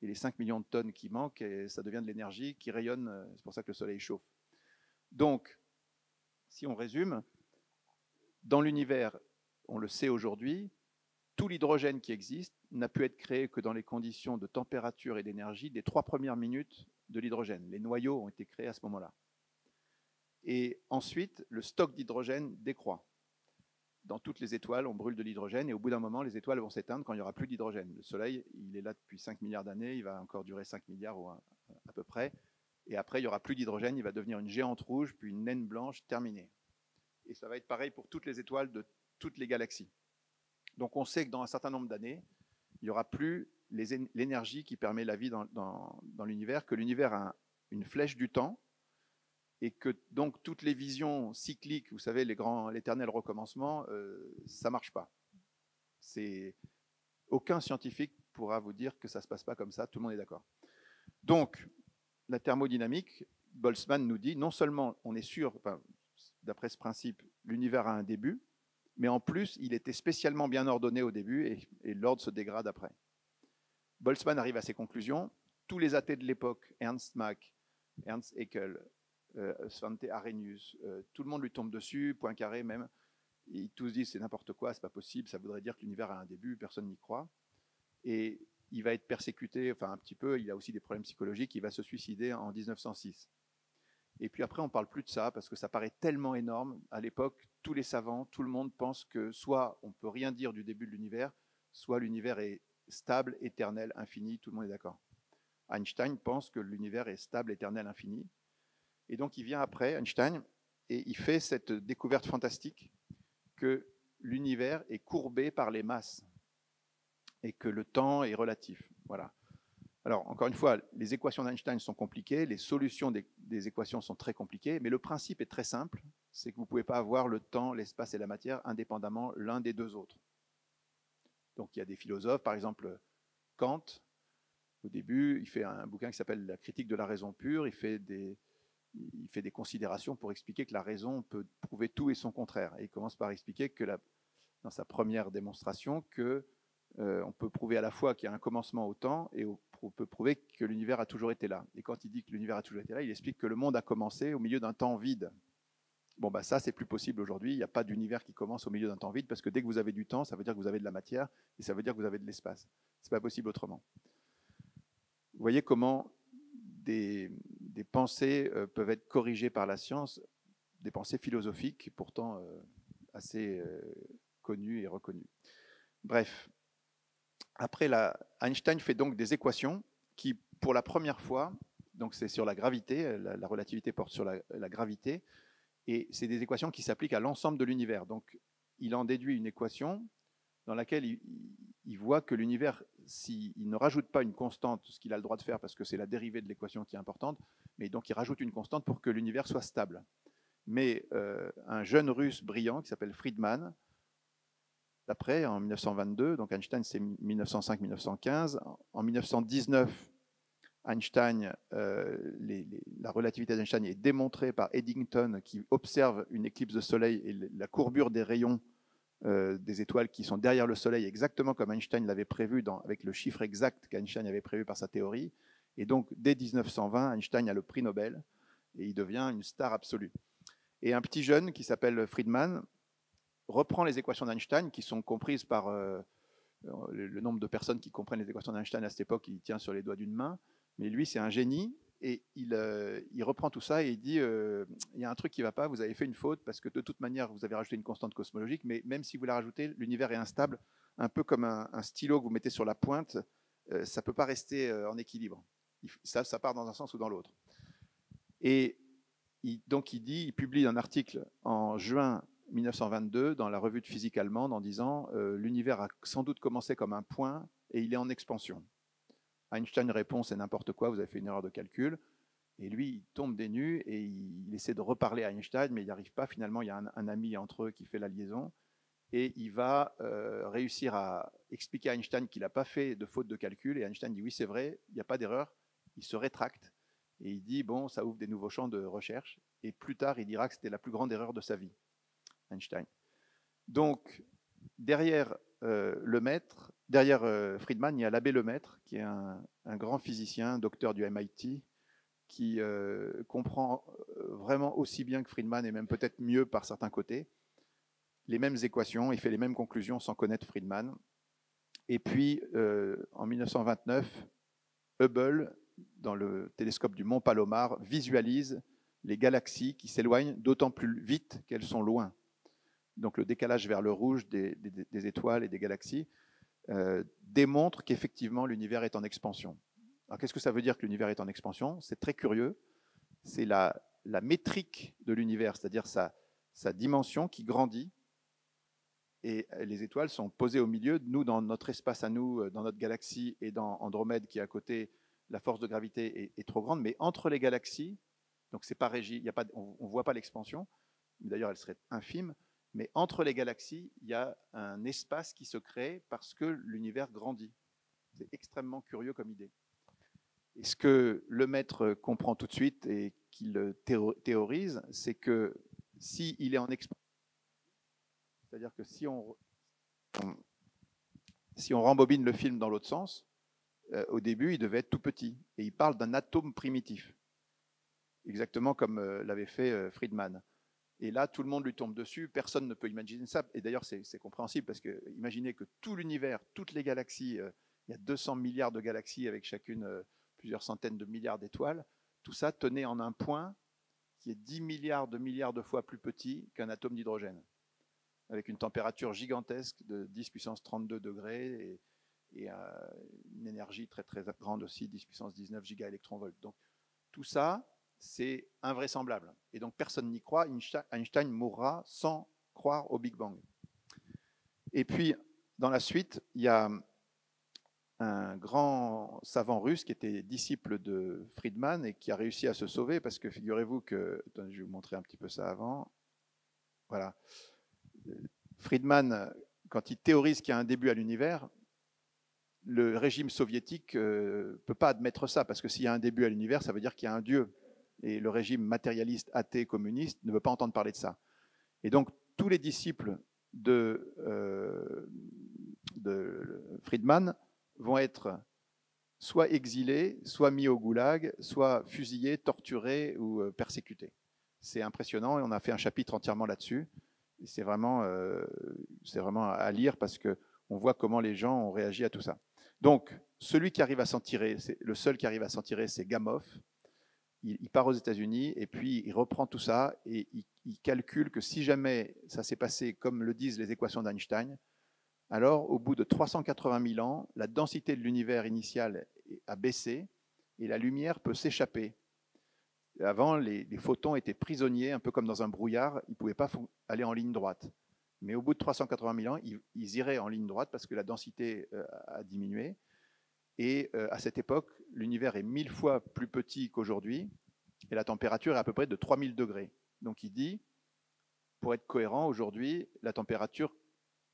Et les 5 millions de tonnes qui manquent, et ça devient de l'énergie qui rayonne, c'est pour ça que le soleil chauffe. Donc, si on résume, dans l'univers, on le sait aujourd'hui, tout l'hydrogène qui existe n'a pu être créé que dans les conditions de température et d'énergie des 3 premières minutes de l'hydrogène. Les noyaux ont été créés à ce moment-là. Et ensuite, le stock d'hydrogène décroît. Dans toutes les étoiles, on brûle de l'hydrogène et au bout d'un moment, les étoiles vont s'éteindre quand il n'y aura plus d'hydrogène. Le Soleil, il est là depuis 5 milliards d'années, il va encore durer 5 milliards ou à peu près. Et après, il n'y aura plus d'hydrogène, il va devenir une géante rouge, puis une naine blanche terminée. Et ça va être pareil pour toutes les étoiles de toutes les galaxies. Donc on sait que dans un certain nombre d'années, il n'y aura plus l'énergie qui permet la vie dans l'univers, que l'univers a une flèche du temps, et que donc toutes les visions cycliques, vous savez, l'éternel recommencement, ça ne marche pas. Aucun scientifique pourra vous dire que ça ne se passe pas comme ça, tout le monde est d'accord. Donc, la thermodynamique, Boltzmann nous dit, non seulement on est sûr, enfin, d'après ce principe, l'univers a un début, mais en plus, il était spécialement bien ordonné au début et l'ordre se dégrade après. Boltzmann arrive à ses conclusions. Tous les athées de l'époque, Ernst Mach, Ernst Haeckel, Svante Arrhenius, tout le monde lui tombe dessus, Poincaré même. Ils tous disent c'est n'importe quoi, c'est pas possible, ça voudrait dire que l'univers a un début, personne n'y croit. Et il va être persécuté, enfin un petit peu, il a aussi des problèmes psychologiques, il va se suicider en 1906. Et puis après, on ne parle plus de ça parce que ça paraît tellement énorme. À l'époque, tous les savants, tout le monde pense que soit on ne peut rien dire du début de l'univers, soit l'univers est stable, éternel, infini, tout le monde est d'accord. Einstein pense que l'univers est stable, éternel, infini. Et donc il vient après, Einstein, et il fait cette découverte fantastique que l'univers est courbé par les masses et que le temps est relatif. Voilà. Alors, encore une fois, les équations d'Einstein sont compliquées, les solutions des équations sont très compliquées, mais le principe est très simple, c'est que vous ne pouvez pas avoir le temps, l'espace et la matière indépendamment l'un des deux autres. Donc, il y a des philosophes, par exemple Kant, au début, il fait un bouquin qui s'appelle La critique de la raison pure, il fait des considérations pour expliquer que la raison peut prouver tout et son contraire. Et il commence par expliquer que dans sa première démonstration, on peut prouver à la fois qu'il y a un commencement au temps et on peut prouver que l'univers a toujours été là. Et quand il dit que l'univers a toujours été là, il explique que le monde a commencé au milieu d'un temps vide. Bon, bah ça, c'est plus possible aujourd'hui. Il n'y a pas d'univers qui commence au milieu d'un temps vide parce que dès que vous avez du temps, ça veut dire que vous avez de la matière et ça veut dire que vous avez de l'espace. C'est pas possible autrement. Vous voyez comment des pensées peuvent être corrigées par la science, des pensées philosophiques pourtant assez connues et reconnues. Bref. Après, Einstein fait donc des équations qui, pour la première fois, donc c'est sur la gravité, la relativité porte sur la gravité, et c'est des équations qui s'appliquent à l'ensemble de l'univers. Donc, il en déduit une équation dans laquelle il voit que l'univers, s'il ne rajoute pas une constante, ce qu'il a le droit de faire parce que c'est la dérivée de l'équation qui est importante, mais donc il rajoute une constante pour que l'univers soit stable. Mais un jeune russe brillant qui s'appelle Friedman, après, en 1922, donc Einstein c'est 1905-1915. En 1919, Einstein, la relativité d'Einstein est démontrée par Eddington qui observe une éclipse de soleil et la courbure des rayons des étoiles qui sont derrière le soleil, exactement comme Einstein l'avait prévu avec le chiffre exact qu'Einstein avait prévu par sa théorie. Et donc, dès 1920, Einstein a le prix Nobel et il devient une star absolue. Et un petit jeune qui s'appelle Friedman reprend les équations d'Einstein, qui sont comprises par le nombre de personnes qui comprennent les équations d'Einstein à cette époque, il tient sur les doigts d'une main, mais lui c'est un génie, et il reprend tout ça et il dit, il y a un truc qui ne va pas, vous avez fait une faute, parce que de toute manière vous avez rajouté une constante cosmologique, mais même si vous la rajoutez, l'univers est instable, un peu comme un stylo que vous mettez sur la pointe, ça ne peut pas rester en équilibre. Ça part dans un sens ou dans l'autre. Et donc il publie un article en juin 1922 dans la revue de physique allemande en disant l'univers a sans doute commencé comme un point et il est en expansion. Einstein répond c'est n'importe quoi, vous avez fait une erreur de calcul. Et lui, il tombe des nues et il essaie de reparler à Einstein, mais il n'y arrive pas. Finalement, il y a un ami entre eux qui fait la liaison. Et il va réussir à expliquer à Einstein qu'il n'a pas fait de faute de calcul. Et Einstein dit oui, c'est vrai, il n'y a pas d'erreur. Il se rétracte. Et il dit, bon, ça ouvre des nouveaux champs de recherche. Et plus tard, il dira que c'était la plus grande erreur de sa vie. Einstein. Donc, derrière derrière Friedman, il y a l'abbé Lemaître, qui est un grand physicien, docteur du MIT, qui comprend vraiment aussi bien que Friedman, et même peut-être mieux par certains côtés, les mêmes équations, il fait les mêmes conclusions sans connaître Friedman. Et puis, en 1929, Hubble, dans le télescope du Mont Palomar, visualise les galaxies qui s'éloignent d'autant plus vite qu'elles sont loin. Donc le décalage vers le rouge des étoiles et des galaxies démontre qu'effectivement l'univers est en expansion. Alors qu'est-ce que ça veut dire que l'univers est en expansion? C'est très curieux. C'est la métrique de l'univers, c'est-à-dire sa dimension qui grandit. Et les étoiles sont posées au milieu. Nous, dans notre espace à nous, dans notre galaxie et dans Andromède qui est à côté, la force de gravité est trop grande. Mais entre les galaxies, donc c'est pas régi, on ne voit pas l'expansion. D'ailleurs, elle serait infime. Mais entre les galaxies, il y a un espace qui se crée parce que l'univers grandit. C'est extrêmement curieux comme idée. Et ce que le maître comprend tout de suite et qu'il théorise, c'est que s'il est en expansion, c'est-à-dire que si on rembobine le film dans l'autre sens, au début, il devait être tout petit. Et il parle d'un atome primitif, exactement comme l'avait fait Friedman. Et là, tout le monde lui tombe dessus, personne ne peut imaginer ça. Et d'ailleurs, c'est compréhensible, parce que imaginez que tout l'univers, toutes les galaxies, il y a 200 milliards de galaxies avec chacune plusieurs centaines de milliards d'étoiles, tout ça tenait en un point qui est 10 milliards de fois plus petit qu'un atome d'hydrogène, avec une température gigantesque de 10 puissance 32 degrés et une énergie très très grande aussi, 10 puissance 19 gigaélectronvolts. Donc tout ça, c'est invraisemblable. Et donc personne n'y croit. Einstein mourra sans croire au Big Bang. Et puis, dans la suite, il y a un grand savant russe qui était disciple de Friedman et qui a réussi à se sauver, parce que figurez-vous que... Attendez, je vais vous montrer un petit peu ça avant. Voilà. Friedman, quand il théorise qu'il y a un début à l'univers, le régime soviétique ne peut pas admettre ça, parce que s'il y a un début à l'univers, ça veut dire qu'il y a un Dieu. Et le régime matérialiste, athée, communiste ne veut pas entendre parler de ça. Et donc, tous les disciples de Friedman vont être soit exilés, soit mis au goulag, soit fusillés, torturés ou persécutés. C'est impressionnant et on a fait un chapitre entièrement là-dessus. C'est vraiment à lire, parce qu'on voit comment les gens ont réagi à tout ça. Donc, celui qui arrive à s'en tirer, le seul qui arrive à s'en tirer, c'est Gamow. Il part aux États-Unis et puis il reprend tout ça et il calcule que si jamais ça s'est passé comme le disent les équations d'Einstein, alors au bout de 380 000 ans, la densité de l'univers initial a baissé et la lumière peut s'échapper. Avant, les photons étaient prisonniers, un peu comme dans un brouillard, ils ne pouvaient pas aller en ligne droite. Mais au bout de 380 000 ans, ils iraient en ligne droite parce que la densité a diminué. Et à cette époque, l'univers est 1000 fois plus petit qu'aujourd'hui et la température est à peu près de 3000 degrés. Donc il dit, pour être cohérent, aujourd'hui, la température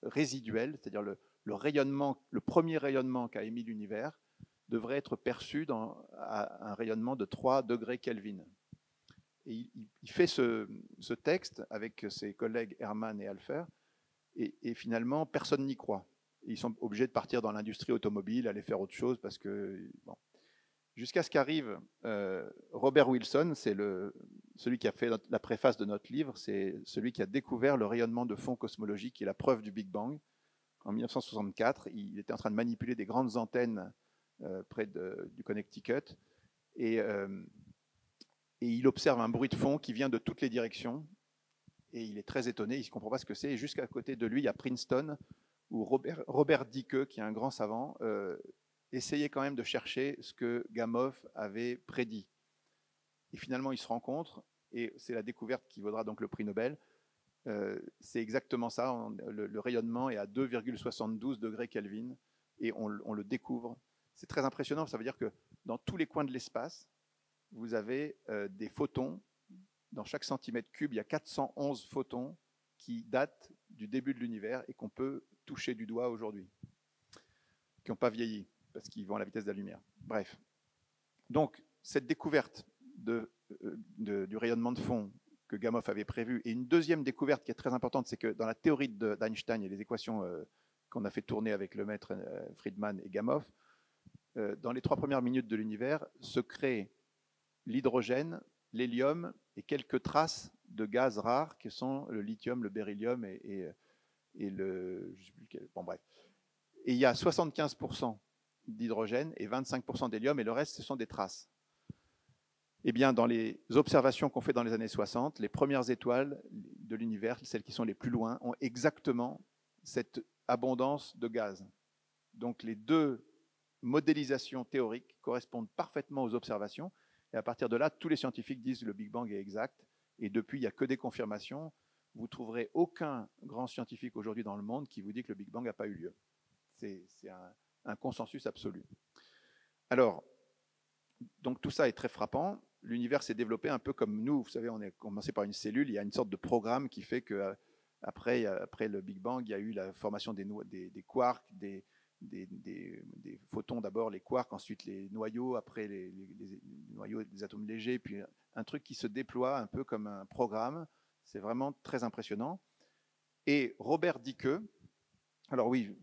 résiduelle, c'est-à-dire le rayonnement, le premier rayonnement qu'a émis l'univers, devrait être perçu à un rayonnement de 3 degrés Kelvin. Et il fait ce texte avec ses collègues Hermann et Alpher, et finalement, personne n'y croit. Ils sont obligés de partir dans l'industrie automobile, aller faire autre chose, parce que... Bon. Jusqu'à ce qu'arrive Robert Wilson, c'est celui qui a fait la préface de notre livre, c'est celui qui a découvert le rayonnement de fond cosmologique, qui est la preuve du Big Bang. En 1964, il était en train de manipuler des grandes antennes près du Connecticut, et il observe un bruit de fond qui vient de toutes les directions, et il est très étonné, il ne comprend pas ce que c'est, et jusqu'à côté de lui, il y a Princeton, où Robert Dicke, qui est un grand savant, essayait quand même de chercher ce que Gamow avait prédit. Et finalement, ils se rencontrent, et c'est la découverte qui vaudra donc le prix Nobel. C'est exactement ça, le rayonnement est à 2,72 degrés Kelvin, et on le découvre. C'est très impressionnant, ça veut dire que dans tous les coins de l'espace, vous avez des photons. Dans chaque centimètre cube, il y a 411 photons qui datent du début de l'univers et qu'on peut toucher du doigt aujourd'hui, qui n'ont pas vieilli, parce qu'ils vont à la vitesse de la lumière. Bref. Donc, cette découverte du rayonnement de fond que Gamow avait prévu, et une deuxième découverte qui est très importante, c'est que dans la théorie d'Einstein et les équations qu'on a fait tourner avec le maître Friedman et Gamow, dans les 3 premières minutes de l'univers, se crée l'hydrogène, l'hélium et quelques traces de gaz rares qui sont le lithium, le beryllium et le... Je sais plus quel, bon bref. Et il y a 75% d'hydrogène et 25% d'hélium, et le reste, ce sont des traces. Eh bien, dans les observations qu'on fait dans les années 60, les premières étoiles de l'univers, celles qui sont les plus loin, ont exactement cette abondance de gaz. Donc les deux modélisations théoriques correspondent parfaitement aux observations, et à partir de là, tous les scientifiques disent que le Big Bang est exact, et depuis, il n'y a que des confirmations. Vous ne trouverez aucun grand scientifique aujourd'hui dans le monde qui vous dit que le Big Bang n'a pas eu lieu. C'est un consensus absolu. Alors, donc tout ça est très frappant. L'univers s'est développé un peu comme nous. Vous savez, on est commencé par une cellule. Il y a une sorte de programme qui fait qu'à Après le Big Bang, il y a eu la formation des quarks, des photons d'abord, les quarks, ensuite les noyaux, après les noyaux des atomes légers, puis un truc qui se déploie un peu comme un programme. C'est vraiment très impressionnant. Et Robert Dicke, alors oui,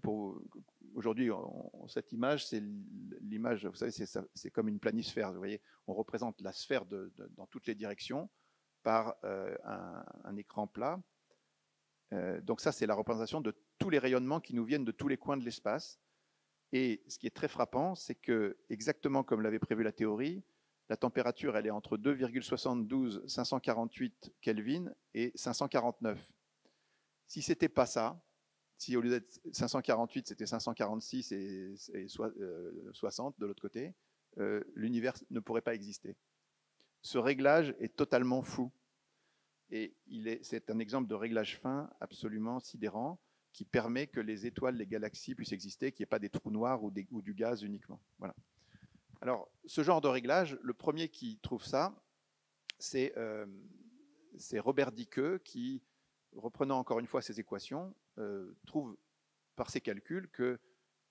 aujourd'hui, cette image, c'est l'image, vous savez, c'est comme une planisphère. Vous voyez, on représente la sphère dans toutes les directions par un écran plat. Donc ça, c'est la représentation de tous les rayonnements qui nous viennent de tous les coins de l'espace. Et ce qui est très frappant, c'est que, exactement comme l'avait prévu la théorie, la température, elle est entre 2,72 548 Kelvin et 549. Si ce n'était pas ça, si au lieu d'être 548, c'était 546 et 60 de l'autre côté, l'univers ne pourrait pas exister. Ce réglage est totalement fou. Et c'est un exemple de réglage fin absolument sidérant qui permet que les étoiles, les galaxies puissent exister, qu'il n'y ait pas des trous noirs ou du gaz uniquement. Voilà. Alors, ce genre de réglage, le premier qui trouve ça, c'est Robert Dicke qui, reprenant encore une fois ces équations, trouve par ses calculs que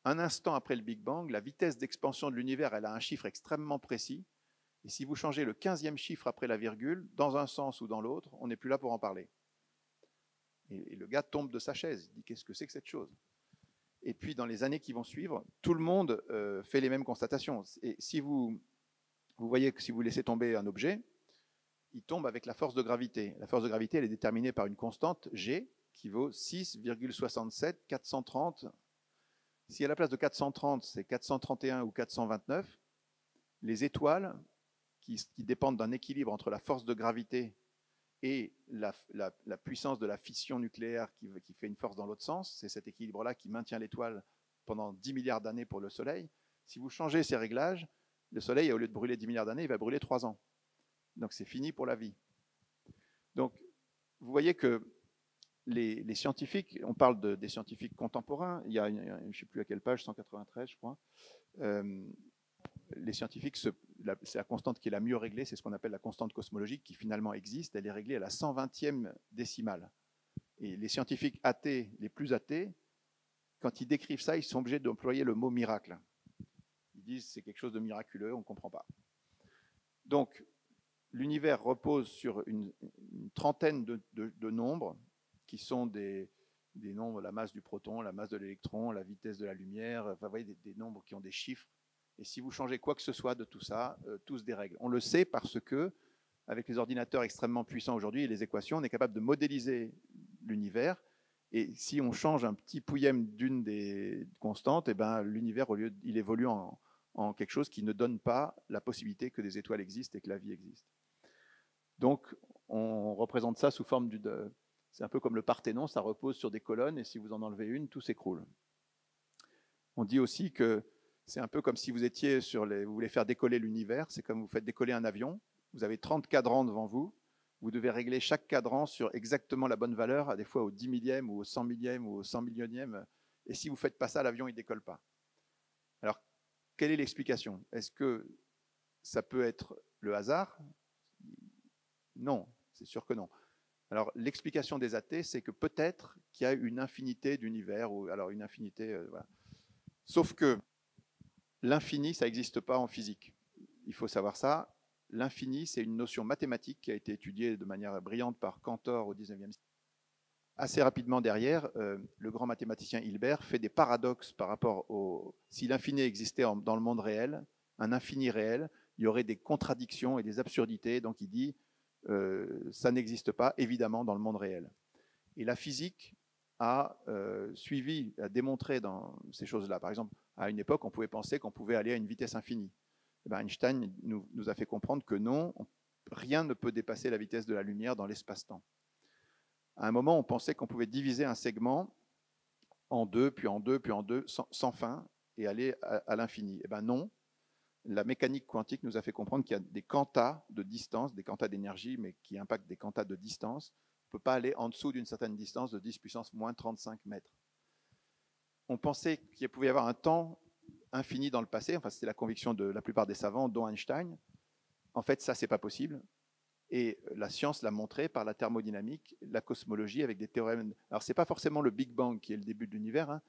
un instant après le Big Bang, la vitesse d'expansion de l'univers, elle a un chiffre extrêmement précis. Et si vous changez le 15e chiffre après la virgule, dans un sens ou dans l'autre, on n'est plus là pour en parler. Et le gars tombe de sa chaise, il dit qu'est-ce que c'est que cette chose? Et puis dans les années qui vont suivre, tout le monde fait les mêmes constatations. Et si vous voyez que si vous laissez tomber un objet, il tombe avec la force de gravité. La force de gravité, elle est déterminée par une constante G qui vaut 6,67 430. Si à la place de 430, c'est 431 ou 429, les étoiles qui dépendent d'un équilibre entre la force de gravité et la puissance de la fission nucléaire qui fait une force dans l'autre sens, c'est cet équilibre-là qui maintient l'étoile pendant 10 milliards d'années pour le Soleil. Si vous changez ces réglages, le Soleil, au lieu de brûler 10 milliards d'années, il va brûler 3 ans. Donc c'est fini pour la vie. Donc vous voyez que les scientifiques, on parle des scientifiques contemporains, il y a je ne sais plus à quelle page, 193 je crois, les scientifiques, c'est la constante qui est la mieux réglée, c'est ce qu'on appelle la constante cosmologique qui finalement existe, elle est réglée à la 120e décimale. Et les scientifiques athées, les plus athées, quand ils décrivent ça, ils sont obligés d'employer le mot miracle. Ils disent c'est quelque chose de miraculeux, on ne comprend pas. Donc, l'univers repose sur une trentaine de nombres qui sont des nombres, la masse du proton, la masse de l'électron, la vitesse de la lumière, enfin, vous voyez, des nombres qui ont des chiffres. Et si vous changez quoi que ce soit de tout ça, tout se dérègle. On le sait parce que, avec les ordinateurs extrêmement puissants aujourd'hui et les équations, on est capable de modéliser l'univers. Et si on change un petit pouillème d'une des constantes, eh ben, l'univers, il évolue en quelque chose qui ne donne pas la possibilité que des étoiles existent et que la vie existe. Donc, on représente ça sous forme c'est un peu comme le Parthénon, ça repose sur des colonnes, et si vous en enlevez une, tout s'écroule. On dit aussi que c'est un peu comme si vous voulez faire décoller l'univers, c'est comme vous faites décoller un avion, vous avez 30 cadrans devant vous, vous devez régler chaque cadran sur exactement la bonne valeur, à des fois au 10 millième ou au 100 millième ou au 100 millionième, et si vous ne faites pas ça, l'avion ne décolle pas. Alors, quelle est l'explication? Est-ce que ça peut être le hasard? Non, c'est sûr que non. Alors, l'explication des athées, c'est que peut-être qu'il y a une infinité d'univers, ou alors une infinité, voilà. Sauf que l'infini, ça n'existe pas en physique. Il faut savoir ça. L'infini, c'est une notion mathématique qui a été étudiée de manière brillante par Cantor au XIXe siècle. Assez rapidement derrière, le grand mathématicien Hilbert fait des paradoxes par rapport si l'infini existait dans le monde réel, un infini réel, il y aurait des contradictions et des absurdités. Donc il dit, ça n'existe pas, évidemment, dans le monde réel. Et la physique a démontré dans ces choses-là. Par exemple, à une époque, on pouvait penser qu'on pouvait aller à une vitesse infinie. Et bien, Einstein nous a fait comprendre que non, rien ne peut dépasser la vitesse de la lumière dans l'espace-temps. À un moment, on pensait qu'on pouvait diviser un segment en deux, puis en deux, puis en deux, sans fin, et aller à l'infini. Eh bien non, la mécanique quantique nous a fait comprendre qu'il y a des quantas de distance, des quantas d'énergie, mais qui impactent des quantas de distance. On ne peut pas aller en dessous d'une certaine distance de 10 puissance moins 35 mètres. On pensait qu'il pouvait y avoir un temps infini dans le passé, enfin c'était la conviction de la plupart des savants, dont Einstein. En fait, ça, c'est pas possible. Et la science l'a montré par la thermodynamique, la cosmologie avec des théorèmes. Alors, ce n'est pas forcément le Big Bang qui est le début de l'univers. Hein.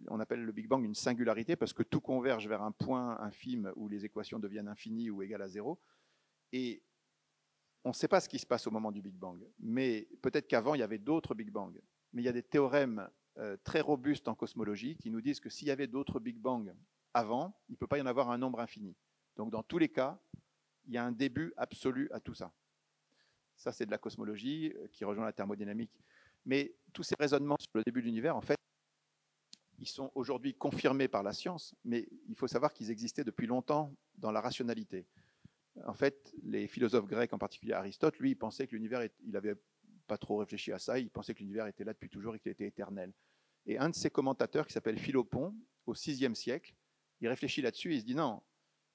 On appelle le Big Bang une singularité parce que tout converge vers un point infime où les équations deviennent infinies ou égales à zéro. Et on ne sait pas ce qui se passe au moment du Big Bang. Mais peut-être qu'avant, il y avait d'autres Big Bang. Mais il y a des théorèmes très robustes en cosmologie qui nous disent que s'il y avait d'autres Big Bang avant, il ne peut pas y en avoir un nombre infini. Donc, dans tous les cas, il y a un début absolu à tout ça. Ça, c'est de la cosmologie qui rejoint la thermodynamique. Mais tous ces raisonnements sur le début de l'univers, en fait, ils sont aujourd'hui confirmés par la science, mais il faut savoir qu'ils existaient depuis longtemps dans la rationalité. En fait, les philosophes grecs, en particulier Aristote, lui, il pensait que l'univers, il n'avait pas trop réfléchi à ça, il pensait que l'univers était là depuis toujours et qu'il était éternel. Et un de ses commentateurs, qui s'appelle Philopon, au VIe siècle, il réfléchit là-dessus et il se dit non,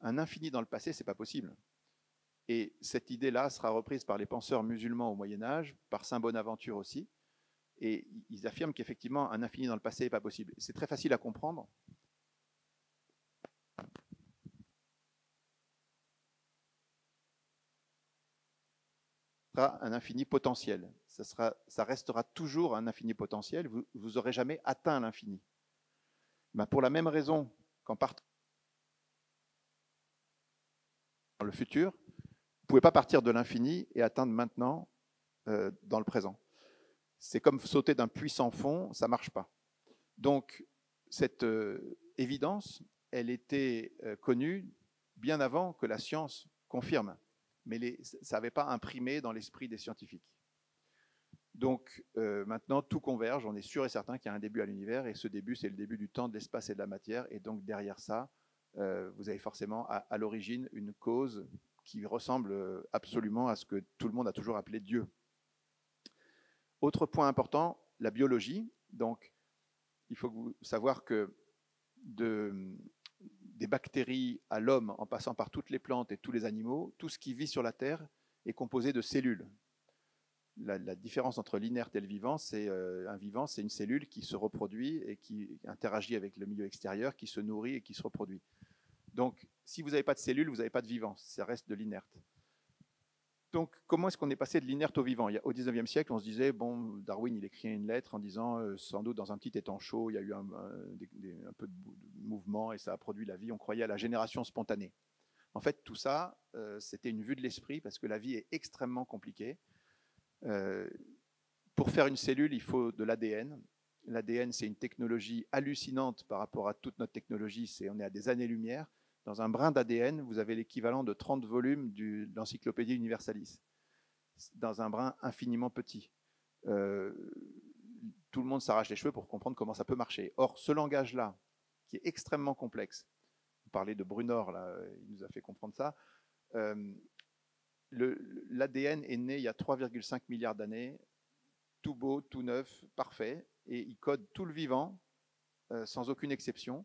un infini dans le passé, c'est pas possible. Et cette idée-là sera reprise par les penseurs musulmans au Moyen-Âge, par Saint Bonaventure aussi. Et ils affirment qu'effectivement, un infini dans le passé n'est pas possible. C'est très facile à comprendre. Un infini potentiel. Ça restera toujours un infini potentiel. Vous n'aurez jamais atteint l'infini. Ben pour la même raison qu'en partant dans le futur, vous ne pouvez pas partir de l'infini et atteindre maintenant dans le présent. C'est comme sauter d'un puits sans fond, ça ne marche pas. Donc, cette évidence, elle était connue bien avant que la science confirme, mais ça n'avait pas imprimé dans l'esprit des scientifiques. Donc, maintenant, tout converge, on est sûr et certain qu'il y a un début à l'univers, et ce début, c'est le début du temps, de l'espace et de la matière, et donc derrière ça, vous avez forcément à l'origine une cause qui ressemble absolument à ce que tout le monde a toujours appelé Dieu. Autre point important, la biologie. Donc, il faut savoir que des bactéries à l'homme, en passant par toutes les plantes et tous les animaux, tout ce qui vit sur la Terre est composé de cellules. La différence entre l'inerte et le vivant, c'est un vivant, c'est une cellule qui se reproduit et qui interagit avec le milieu extérieur, qui se nourrit et qui se reproduit. Donc, si vous n'avez pas de cellules, vous n'avez pas de vivant, ça reste de l'inerte. Donc, comment est-ce qu'on est passé de l'inerte au vivant? Au XIXe siècle, on se disait, bon, Darwin, il écrit une lettre en disant, sans doute dans un petit étang chaud, il y a eu un peu de mouvement et ça a produit la vie. On croyait à la génération spontanée. En fait, tout ça, c'était une vue de l'esprit parce que la vie est extrêmement compliquée. Pour faire une cellule, il faut de l'ADN. L'ADN, c'est une technologie hallucinante par rapport à toute notre technologie. On est à des années-lumière. Dans un brin d'ADN, vous avez l'équivalent de 30 volumes de l'Encyclopédie Universalis, dans un brin infiniment petit. Tout le monde s'arrache les cheveux pour comprendre comment ça peut marcher. Or, ce langage-là, qui est extrêmement complexe, vous parlez de Brunor, là, il nous a fait comprendre ça, l'ADN est né il y a 3,5 milliards d'années, tout beau, tout neuf, parfait, et il code tout le vivant, sans aucune exception.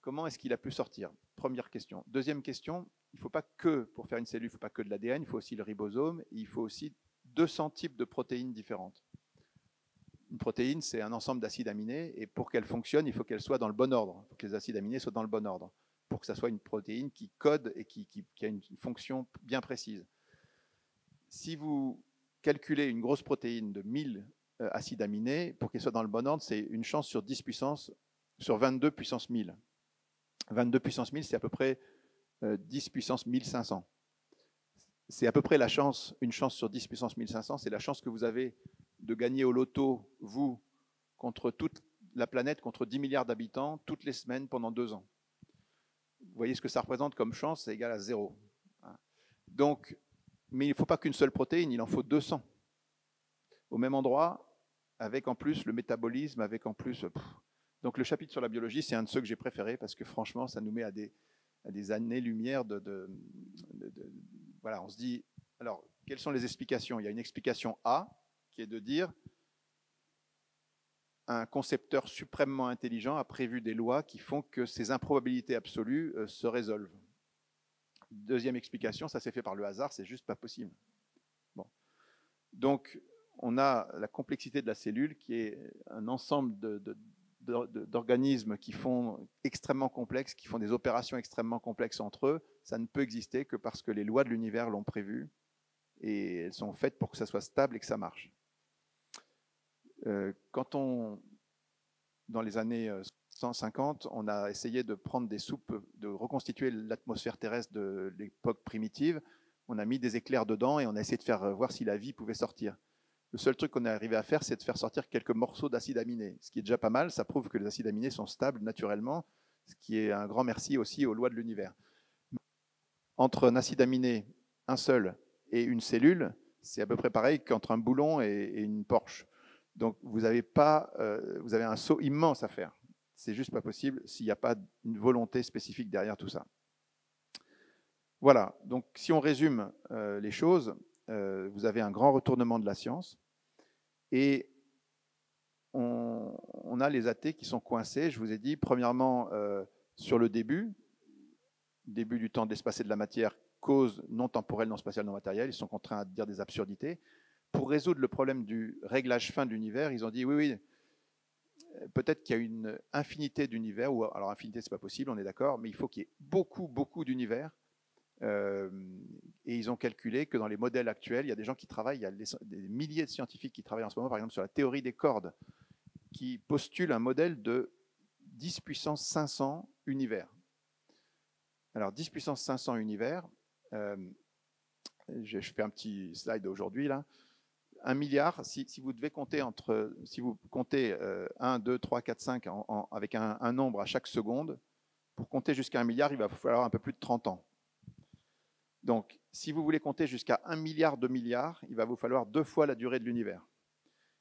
Comment est-ce qu'il a pu sortir? Première question. Deuxième question, il ne faut pas que, pour faire une cellule, il ne faut pas que de l'ADN, il faut aussi le ribosome, il faut aussi 200 types de protéines différentes. Une protéine, c'est un ensemble d'acides aminés, et pour qu'elle fonctionne, il faut qu'elle soit dans le bon ordre. Il faut que les acides aminés soient dans le bon ordre, pour que ça soit une protéine qui code et qui a une fonction bien précise. Si vous calculez une grosse protéine de 1000 acides aminés, pour qu'elle soit dans le bon ordre, c'est une chance sur 10 puissance, sur 22 puissance 1000. 22 puissance 1000, c'est à peu près 10 puissance 1500. C'est à peu près une chance sur 10 puissance 1500, c'est la chance que vous avez de gagner au loto, vous, contre toute la planète, contre 10 milliards d'habitants, toutes les semaines pendant 2 ans. Vous voyez ce que ça représente comme chance, c'est égal à 0. Donc, mais il ne faut pas qu'une seule protéine, il en faut 200. Au même endroit, avec en plus le métabolisme, avec en plus... Donc le chapitre sur la biologie, c'est un de ceux que j'ai préférés parce que franchement, ça nous met à des années-lumière voilà, on se dit, alors, quelles sont les explications? Il y a une explication A, qui est de dire un concepteur suprêmement intelligent a prévu des lois qui font que ces improbabilités absolues se résolvent. Deuxième explication, ça s'est fait par le hasard, c'est juste pas possible. Bon. Donc, on a la complexité de la cellule qui est un ensemble d'organismes qui font extrêmement complexes, qui font des opérations extrêmement complexes entre eux. Ça ne peut exister que parce que les lois de l'univers l'ont prévu et elles sont faites pour que ça soit stable et que ça marche. Dans les années 150, on a essayé de prendre des soupes, de reconstituer l'atmosphère terrestre de l'époque primitive. On a mis des éclairs dedans et on a essayé de faire voir si la vie pouvait sortir. Le seul truc qu'on est arrivé à faire, c'est de faire sortir quelques morceaux d'acides aminés, ce qui est déjà pas mal. Ça prouve que les acides aminés sont stables naturellement, ce qui est un grand merci aussi aux lois de l'univers. Entre un acide aminé, un seul, et une cellule, c'est à peu près pareil qu'entre un boulon et une Porsche. Donc vous avez un saut immense à faire. C'est juste pas possible s'il n'y a pas une volonté spécifique derrière tout ça. Voilà, donc si on résume les choses, vous avez un grand retournement de la science et on a les athées qui sont coincés. Je vous ai dit, premièrement, sur le début du temps, de l'espace et de la matière, cause non temporelle, non spatiale, non matérielle. Ils sont contraints à dire des absurdités. Pour résoudre le problème du réglage fin de l'univers, ils ont dit oui, peut-être qu'il y a une infinité d'univers, ou alors infinité, c'est pas possible, on est d'accord, mais il faut qu'il y ait beaucoup, beaucoup d'univers. Et ils ont calculé que dans les modèles actuels, il y a des gens qui travaillent, il y a des milliers de scientifiques qui travaillent en ce moment, par exemple, sur la théorie des cordes, qui postulent un modèle de 10 puissance 500 univers. Alors, 10 puissance 500 univers, je fais un petit slide aujourd'hui, là. 1 milliard, si vous devez compter si vous comptez 1, 2, 3, 4, 5 avec un nombre à chaque seconde, pour compter jusqu'à 1 milliard, il va falloir un peu plus de 30 ans. Donc, si vous voulez compter jusqu'à 1 milliard de milliards, il va vous falloir 2 fois la durée de l'univers.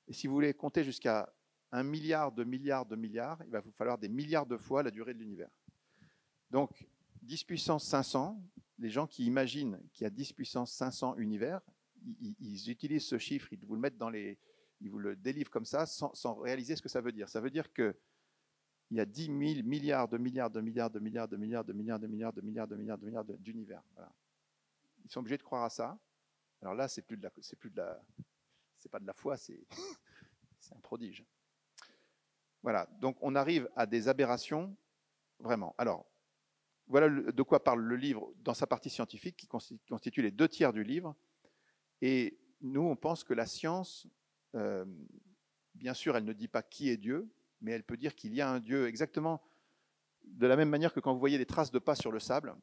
Et si vous voulez compter jusqu'à 1 milliard de milliards de milliards, il va vous falloir des milliards de fois la durée de l'univers. Donc, 10 puissance 500, les gens qui imaginent qu'il y a 10 puissance 500 univers, ils utilisent ce chiffre, ils vous le mettent ils vous le délivrent comme ça, sans réaliser ce que ça veut dire. Ça veut dire que il y a 10 000 milliards de milliards de milliards de milliards de milliards de milliards de milliards de milliards de milliards de milliards d'univers. Voilà. Ils sont obligés de croire à ça. Alors là, c'est pas de la foi, c'est un prodige. Voilà. Donc on arrive à des aberrations vraiment. Alors voilà de quoi parle le livre dans sa partie scientifique qui constitue les 2/3 du livre. Et nous, on pense que la science, bien sûr, elle ne dit pas qui est Dieu, mais elle peut dire qu'il y a un Dieu exactement de la même manière que quand vous voyez des traces de pas sur le sable,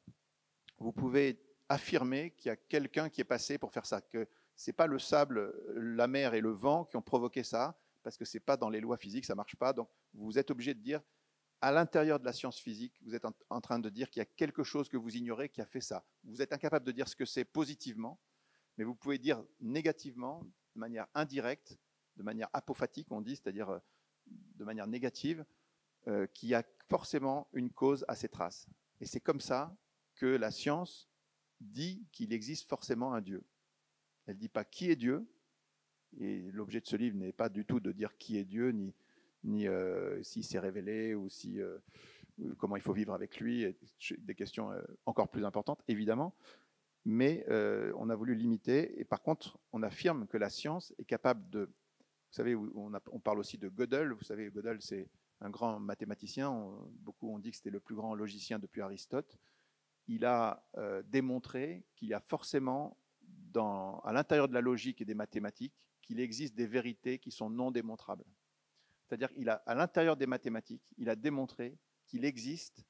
vous pouvez affirmer qu'il y a quelqu'un qui est passé pour faire ça, que ce n'est pas le sable, la mer et le vent qui ont provoqué ça, parce que ce n'est pas dans les lois physiques, ça ne marche pas. Donc vous êtes obligé de dire, à l'intérieur de la science physique, vous êtes en train de dire qu'il y a quelque chose que vous ignorez qui a fait ça. Vous êtes incapable de dire ce que c'est positivement, mais vous pouvez dire négativement, de manière indirecte, de manière apophatique, on dit, c'est-à-dire de manière négative, qu'il y a forcément une cause à ces traces. Et c'est comme ça que la science dit qu'il existe forcément un Dieu. Elle ne dit pas qui est Dieu, et l'objet de ce livre n'est pas du tout de dire qui est Dieu, ni s'il s'est révélé, ou comment il faut vivre avec lui, et des questions encore plus importantes, évidemment. Mais on a voulu limiter, et par contre, on affirme que la science est capable de... Vous savez, on parle aussi de Gödel. Vous savez, Gödel, c'est un grand mathématicien. Beaucoup ont dit que c'était le plus grand logicien depuis Aristote. Il a démontré qu'il y a forcément, à l'intérieur de la logique et des mathématiques, qu'il existe des vérités qui sont non démontrables. C'est-à-dire qu'à l'intérieur des mathématiques, il a démontré qu'il existe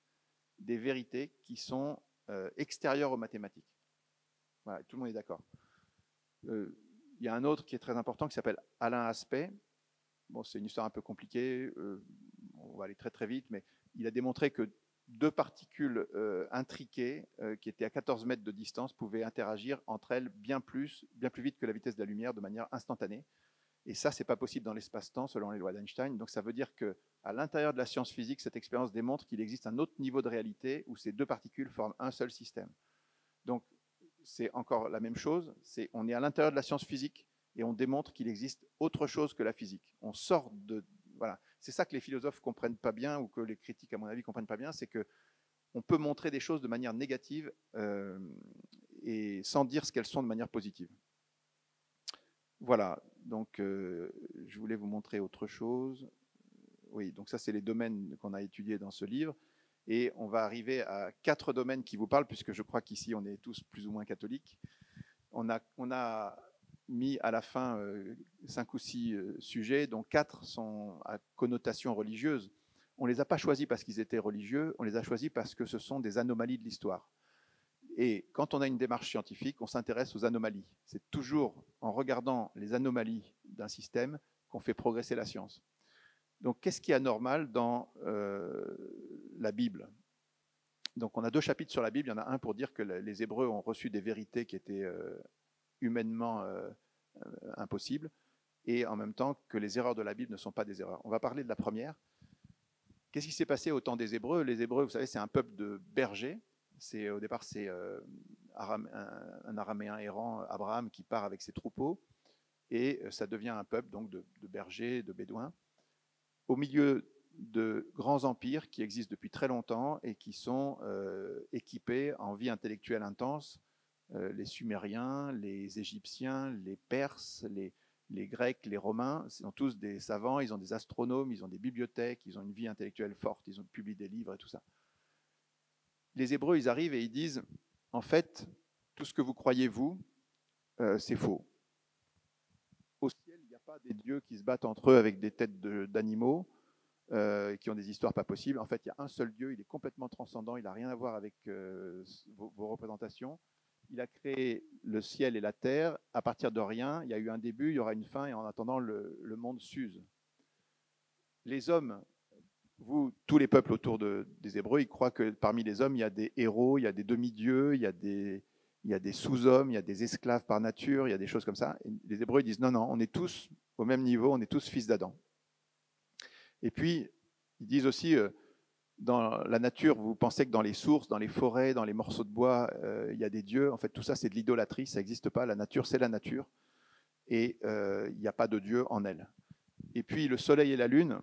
des vérités qui sont extérieures aux mathématiques. Voilà, tout le monde est d'accord. Il y a un autre qui est très important qui s'appelle Alain Aspect. Bon, c'est une histoire un peu compliquée, on va aller très très vite, mais il a démontré que 2 particules intriquées qui étaient à 14 mètres de distance pouvaient interagir entre elles bien plus vite que la vitesse de la lumière de manière instantanée. Et ça, ce n'est pas possible dans l'espace-temps selon les lois d'Einstein. Donc ça veut dire qu'à l'intérieur de la science physique, cette expérience démontre qu'il existe un autre niveau de réalité où ces 2 particules forment un seul système. Donc c'est encore la même chose, on est à l'intérieur de la science physique et on démontre qu'il existe autre chose que la physique. On sort de... Voilà. C'est ça que les philosophes ne comprennent pas bien, ou que les critiques, à mon avis, ne comprennent pas bien, c'est qu'on peut montrer des choses de manière négative et sans dire ce qu'elles sont de manière positive. Voilà, donc je voulais vous montrer autre chose. Oui, donc ça, c'est les domaines qu'on a étudiés dans ce livre. Et on va arriver à 4 domaines qui vous parlent, puisque je crois qu'ici, on est tous plus ou moins catholiques. On a mis à la fin 5 ou 6 sujets, dont 4 sont à connotation religieuse. On ne les a pas choisis parce qu'ils étaient religieux, on les a choisis parce que ce sont des anomalies de l'histoire. Et quand on a une démarche scientifique, on s'intéresse aux anomalies. C'est toujours en regardant les anomalies d'un système qu'on fait progresser la science. Donc, qu'est-ce qui est anormal dans la Bible? Donc, on a 2 chapitres sur la Bible. Il y en a un pour dire que les Hébreux ont reçu des vérités qui étaient humainement impossibles, et en même temps que les erreurs de la Bible ne sont pas des erreurs. On va parler de la première. Qu'est-ce qui s'est passé au temps des Hébreux? Les Hébreux, vous savez, c'est un peuple de bergers. Au départ, c'est un araméen errant, Abraham, qui part avec ses troupeaux, et ça devient un peuple donc de bergers, de bédouins, au milieu de grands empires qui existent depuis très longtemps et qui sont équipés en vie intellectuelle intense. Les Sumériens, les Égyptiens, les Perses, les Grecs, les Romains, sont tous des savants, ils ont des astronomes, ils ont des bibliothèques, ils ont une vie intellectuelle forte, ils ont publié des livres et tout ça. Les Hébreux, ils arrivent et ils disent, en fait, tout ce que vous croyez, vous, c'est faux. Au ciel, il n'y a pas des dieux qui se battent entre eux avec des têtes d'animaux, qui ont des histoires pas possibles. En fait, il y a un seul Dieu, il est complètement transcendant, il n'a rien à voir avec vos représentations. Il a créé le ciel et la terre à partir de rien. Il y a eu un début, il y aura une fin, et en attendant, le monde s'use. Les hommes, vous, tous les peuples autour des Hébreux, ils croient que parmi les hommes, il y a des héros, il y a des demi-dieux, il y a des sous-hommes, il y a des esclaves par nature, il y a des choses comme ça. Et les Hébreux disent non, non, on est tous au même niveau, on est tous fils d'Adam. Et puis, ils disent aussi, dans la nature, vous pensez que dans les sources, dans les forêts, dans les morceaux de bois, il y a des dieux. En fait, tout ça, c'est de l'idolâtrie, ça n'existe pas. La nature, c'est la nature. Et il n'y a pas de Dieu en elle. Et puis, le soleil et la lune,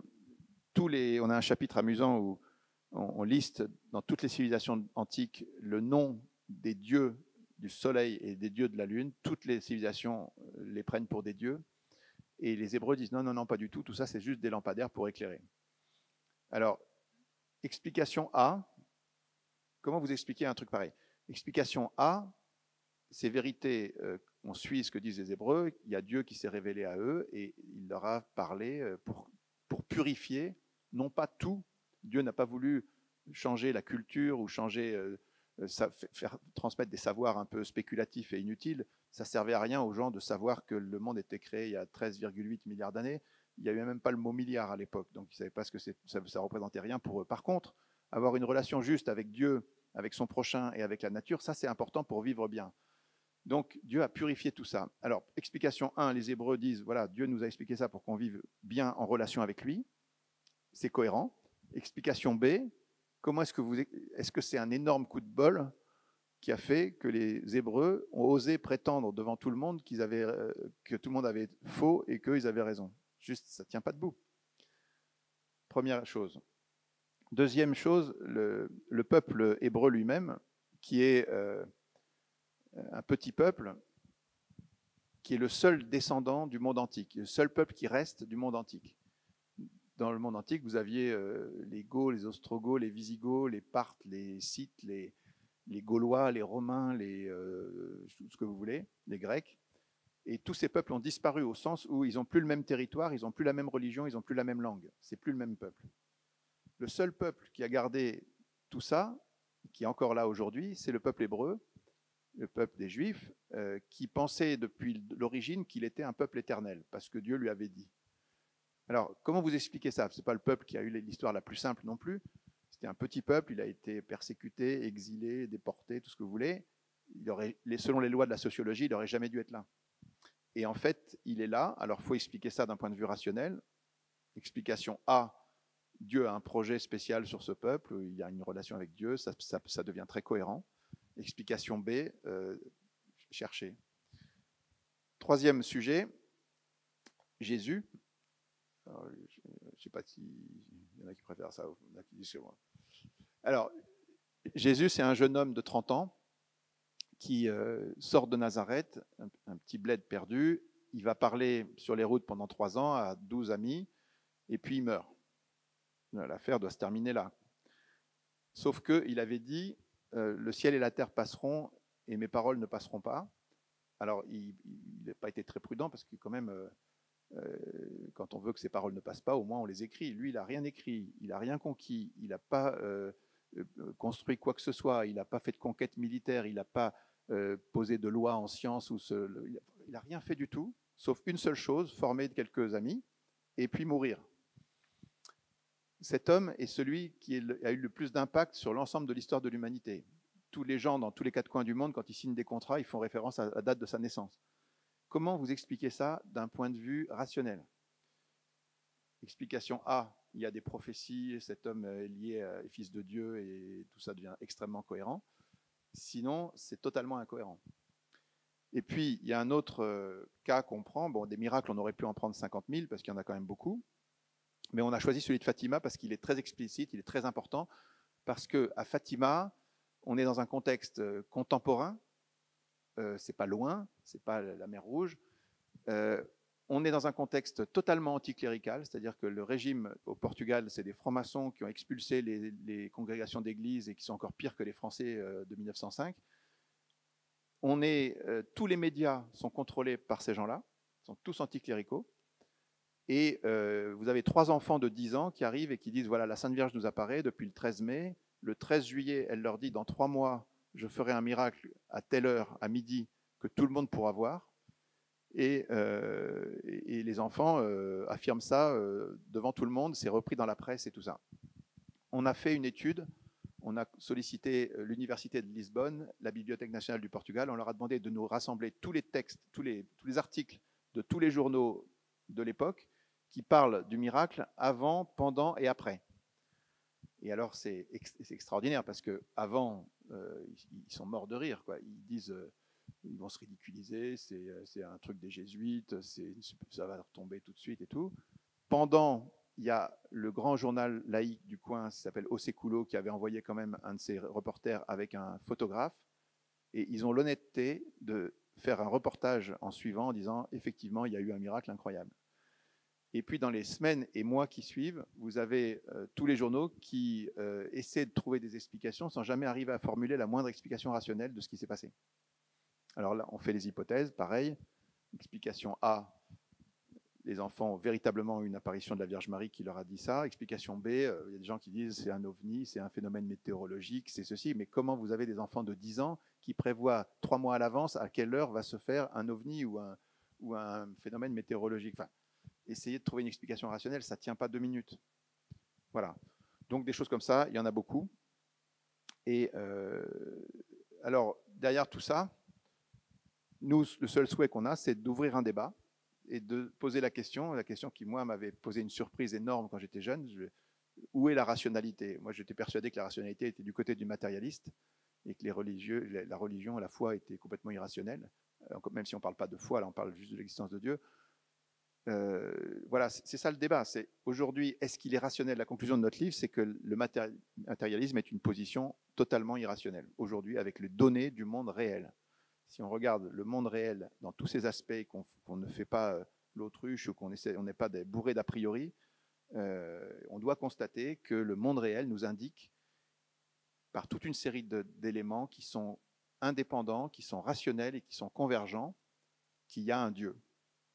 on a un chapitre amusant où on liste dans toutes les civilisations antiques le nom des dieux du soleil et des dieux de la lune. Toutes les civilisations les prennent pour des dieux. Et les Hébreux disent non, non, non, pas du tout. Tout ça, c'est juste des lampadaires pour éclairer. Alors, explication A, comment vous expliquez un truc pareil? Explication A, ces vérités, on suit ce que disent les Hébreux, il y a Dieu qui s'est révélé à eux et il leur a parlé pour purifier, non pas tout. Dieu n'a pas voulu changer la culture ou changer, faire transmettre des savoirs un peu spéculatifs et inutiles. Ça servait à rien aux gens de savoir que le monde était créé il y a 13,8 milliards d'années. Il n'y avait même pas le mot milliard à l'époque, donc ils ne savaient pas ce que ça représentait rien pour eux. Par contre, avoir une relation juste avec Dieu, avec son prochain et avec la nature, ça c'est important pour vivre bien. Donc Dieu a purifié tout ça. Alors, explication 1, les Hébreux disent, voilà, Dieu nous a expliqué ça pour qu'on vive bien en relation avec lui. C'est cohérent. Explication B, est-ce que c'est un énorme coup de bol qui a fait que les Hébreux ont osé prétendre devant tout le monde que tout le monde avait faux et qu'ils avaient raison? Juste, ça ne tient pas debout. Première chose. Deuxième chose, le peuple hébreu lui-même, qui est un petit peuple, qui est le seul descendant du monde antique, le seul peuple qui reste du monde antique. Dans le monde antique, vous aviez les Goths, les Ostrogoths, les Visigoths, les Parthes, les Scythes, les Gaulois, les Romains, tout ce que vous voulez, les Grecs. Et tous ces peuples ont disparu au sens où ils n'ont plus le même territoire, ils n'ont plus la même religion, ils n'ont plus la même langue. C'est plus le même peuple. Le seul peuple qui a gardé tout ça, qui est encore là aujourd'hui, c'est le peuple hébreu, le peuple des Juifs, qui pensait depuis l'origine qu'il était un peuple éternel, parce que Dieu lui avait dit. Alors, comment vous expliquez ça? Ce n'est pas le peuple qui a eu l'histoire la plus simple non plus. C'était un petit peuple, il a été persécuté, exilé, déporté, tout ce que vous voulez. Selon les lois de la sociologie, il n'aurait jamais dû être là. Et en fait, il est là. Alors, il faut expliquer ça d'un point de vue rationnel. Explication A, Dieu a un projet spécial sur ce peuple, il y a une relation avec Dieu, ça devient très cohérent. Explication B, chercher. Troisième sujet, Jésus. Alors, je ne sais pas s'il y en a qui préfèrent ça, ou il y en a qui disent c'est moi. Alors, Jésus, c'est un jeune homme de 30 ans qui sort de Nazareth, un petit bled perdu. Il va parler sur les routes pendant 3 ans à 12 amis, et puis il meurt. L'affaire doit se terminer là. Sauf qu'il avait dit, le ciel et la terre passeront, et mes paroles ne passeront pas. Alors, il n'a pas été très prudent parce que quand même, quand on veut que ses paroles ne passent pas, au moins on les écrit. Lui, il n'a rien écrit, il n'a rien conquis, il n'a pas construit quoi que ce soit, il n'a pas fait de conquête militaire, il n'a pas posé de loi en science, il n'a rien fait du tout, sauf une seule chose, former quelques amis et puis mourir. Cet homme est celui qui a eu le plus d'impact sur l'ensemble de l'histoire de l'humanité. Tous les gens dans tous les quatre coins du monde, quand ils signent des contrats, ils font référence à la date de sa naissance. Comment vous expliquez ça d'un point de vue rationnel? Explication A, il y a des prophéties, cet homme est lié à fils de Dieu et tout ça devient extrêmement cohérent. Sinon, c'est totalement incohérent. Et puis, il y a un autre cas qu'on prend. Bon, des miracles, on aurait pu en prendre 50 000 parce qu'il y en a quand même beaucoup. Mais on a choisi celui de Fatima parce qu'il est très explicite, il est très important. Parce qu'à Fatima, on est dans un contexte contemporain. C'est pas loin, c'est pas la mer Rouge. On est dans un contexte totalement anticlérical, c'est-à-dire que le régime au Portugal, c'est des francs-maçons qui ont expulsé les congrégations d'église et qui sont encore pires que les Français de 1905. Tous les médias sont contrôlés par ces gens-là, sont tous anticléricaux. Et vous avez 3 enfants de 10 ans qui arrivent et qui disent, voilà, la Sainte Vierge nous apparaît depuis le 13 mai. Le 13 juillet, elle leur dit, dans 3 mois, je ferai un miracle à telle heure, à midi, que tout le monde pourra voir. Et les enfants affirment ça devant tout le monde, c'est repris dans la presse et tout ça. On a fait une étude, on a sollicité l'Université de Lisbonne, la Bibliothèque nationale du Portugal, on leur a demandé de nous rassembler tous les textes, tous les articles de tous les journaux de l'époque qui parlent du miracle avant, pendant et après. Et alors c'est extraordinaire parce qu'avant, ils sont morts de rire, quoi. Ils disent... ils vont se ridiculiser, c'est un truc des jésuites, ça va retomber tout de suite et tout. Pendant, il y a le grand journal laïque du coin, qui s'appelle O Século, qui avait envoyé quand même un de ses reporters avec un photographe, et ils ont l'honnêteté de faire un reportage en suivant, en disant, effectivement, il y a eu un miracle incroyable. Et puis dans les semaines et mois qui suivent, vous avez tous les journaux qui essaient de trouver des explications sans jamais arriver à formuler la moindre explication rationnelle de ce qui s'est passé. Alors là, on fait les hypothèses, pareil. Explication A, les enfants ont véritablement eu une apparition de la Vierge Marie qui leur a dit ça. Explication B, il y a des gens qui disent c'est un ovni, c'est un phénomène météorologique, c'est ceci. Mais comment vous avez des enfants de 10 ans qui prévoient 3 mois à l'avance à quelle heure va se faire un ovni ou un phénomène météorologique? Enfin, essayez de trouver une explication rationnelle, ça ne tient pas 2 minutes. Voilà. Donc des choses comme ça, il y en a beaucoup. Et alors, derrière tout ça, nous, le seul souhait qu'on a, c'est d'ouvrir un débat et de poser la question qui, moi, m'avait posé une surprise énorme quand j'étais jeune. Où est la rationalité? Moi, j'étais persuadé que la rationalité était du côté du matérialiste et que la religion, la foi était complètement irrationnelle. Même si on ne parle pas de foi, là, on parle juste de l'existence de Dieu. Voilà, c'est ça le débat. C'est aujourd'hui, est-ce qu'il est rationnel? La conclusion de notre livre, c'est que le matérialisme est une position totalement irrationnelle aujourd'hui avec les données du monde réel. Si on regarde le monde réel dans tous ses aspects, qu'on ne fait pas l'autruche ou qu'on n'est pas bourré d'a priori, on doit constater que le monde réel nous indique par toute une série d'éléments qui sont indépendants, qui sont rationnels et qui sont convergents, qu'il y a un Dieu.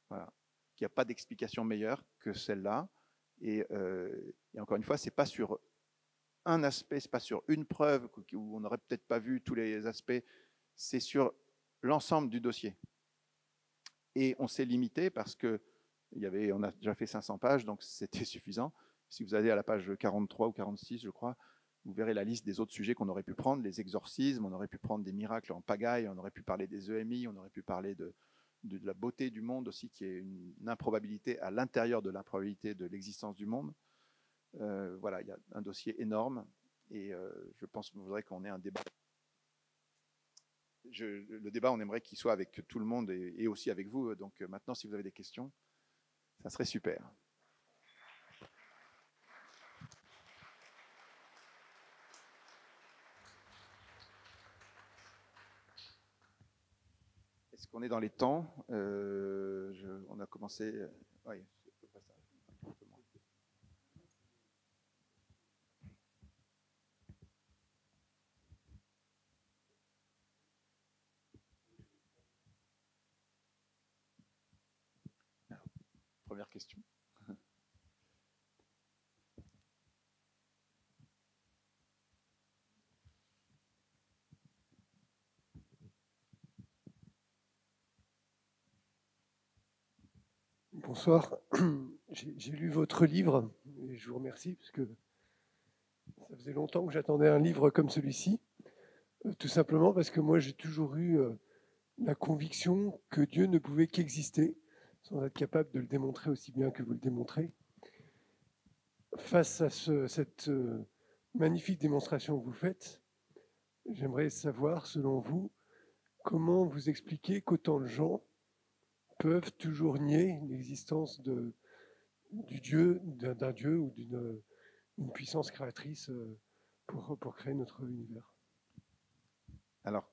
Voilà. Qu'il n'y a pas d'explication meilleure que celle-là. Et encore une fois, ce n'est pas sur un aspect, ce n'est pas sur une preuve où on n'aurait peut-être pas vu tous les aspects, c'est sur l'ensemble du dossier. Et on s'est limité parce que on a déjà fait 500 pages, donc c'était suffisant. Si vous allez à la page 43 ou 46, je crois, vous verrez la liste des autres sujets qu'on aurait pu prendre, les exorcismes, on aurait pu prendre des miracles en pagaille, on aurait pu parler des EMI, on aurait pu parler de la beauté du monde aussi, qui est une improbabilité à l'intérieur de l'improbabilité de l'existence du monde. Voilà, il y a un dossier énorme et je pense qu'il faudrait qu'on ait un débat. Le débat, on aimerait qu'il soit avec tout le monde et aussi avec vous. Donc maintenant, si vous avez des questions, ça serait super. Est-ce qu'on est dans les temps? On a commencé... oui, c'est à peu près ça. première question. Bonsoir. J'ai lu votre livre et je vous remercie parce que ça faisait longtemps que j'attendais un livre comme celui-ci. Tout simplement parce que moi j'ai toujours eu la conviction que Dieu ne pouvait qu'exister sans être capable de le démontrer aussi bien que vous le démontrez. Face à cette magnifique démonstration que vous faites, j'aimerais savoir, selon vous, comment vous expliquez qu'autant de gens peuvent toujours nier l'existence du Dieu, d'un Dieu ou d'une puissance créatrice pour créer notre univers. Alors,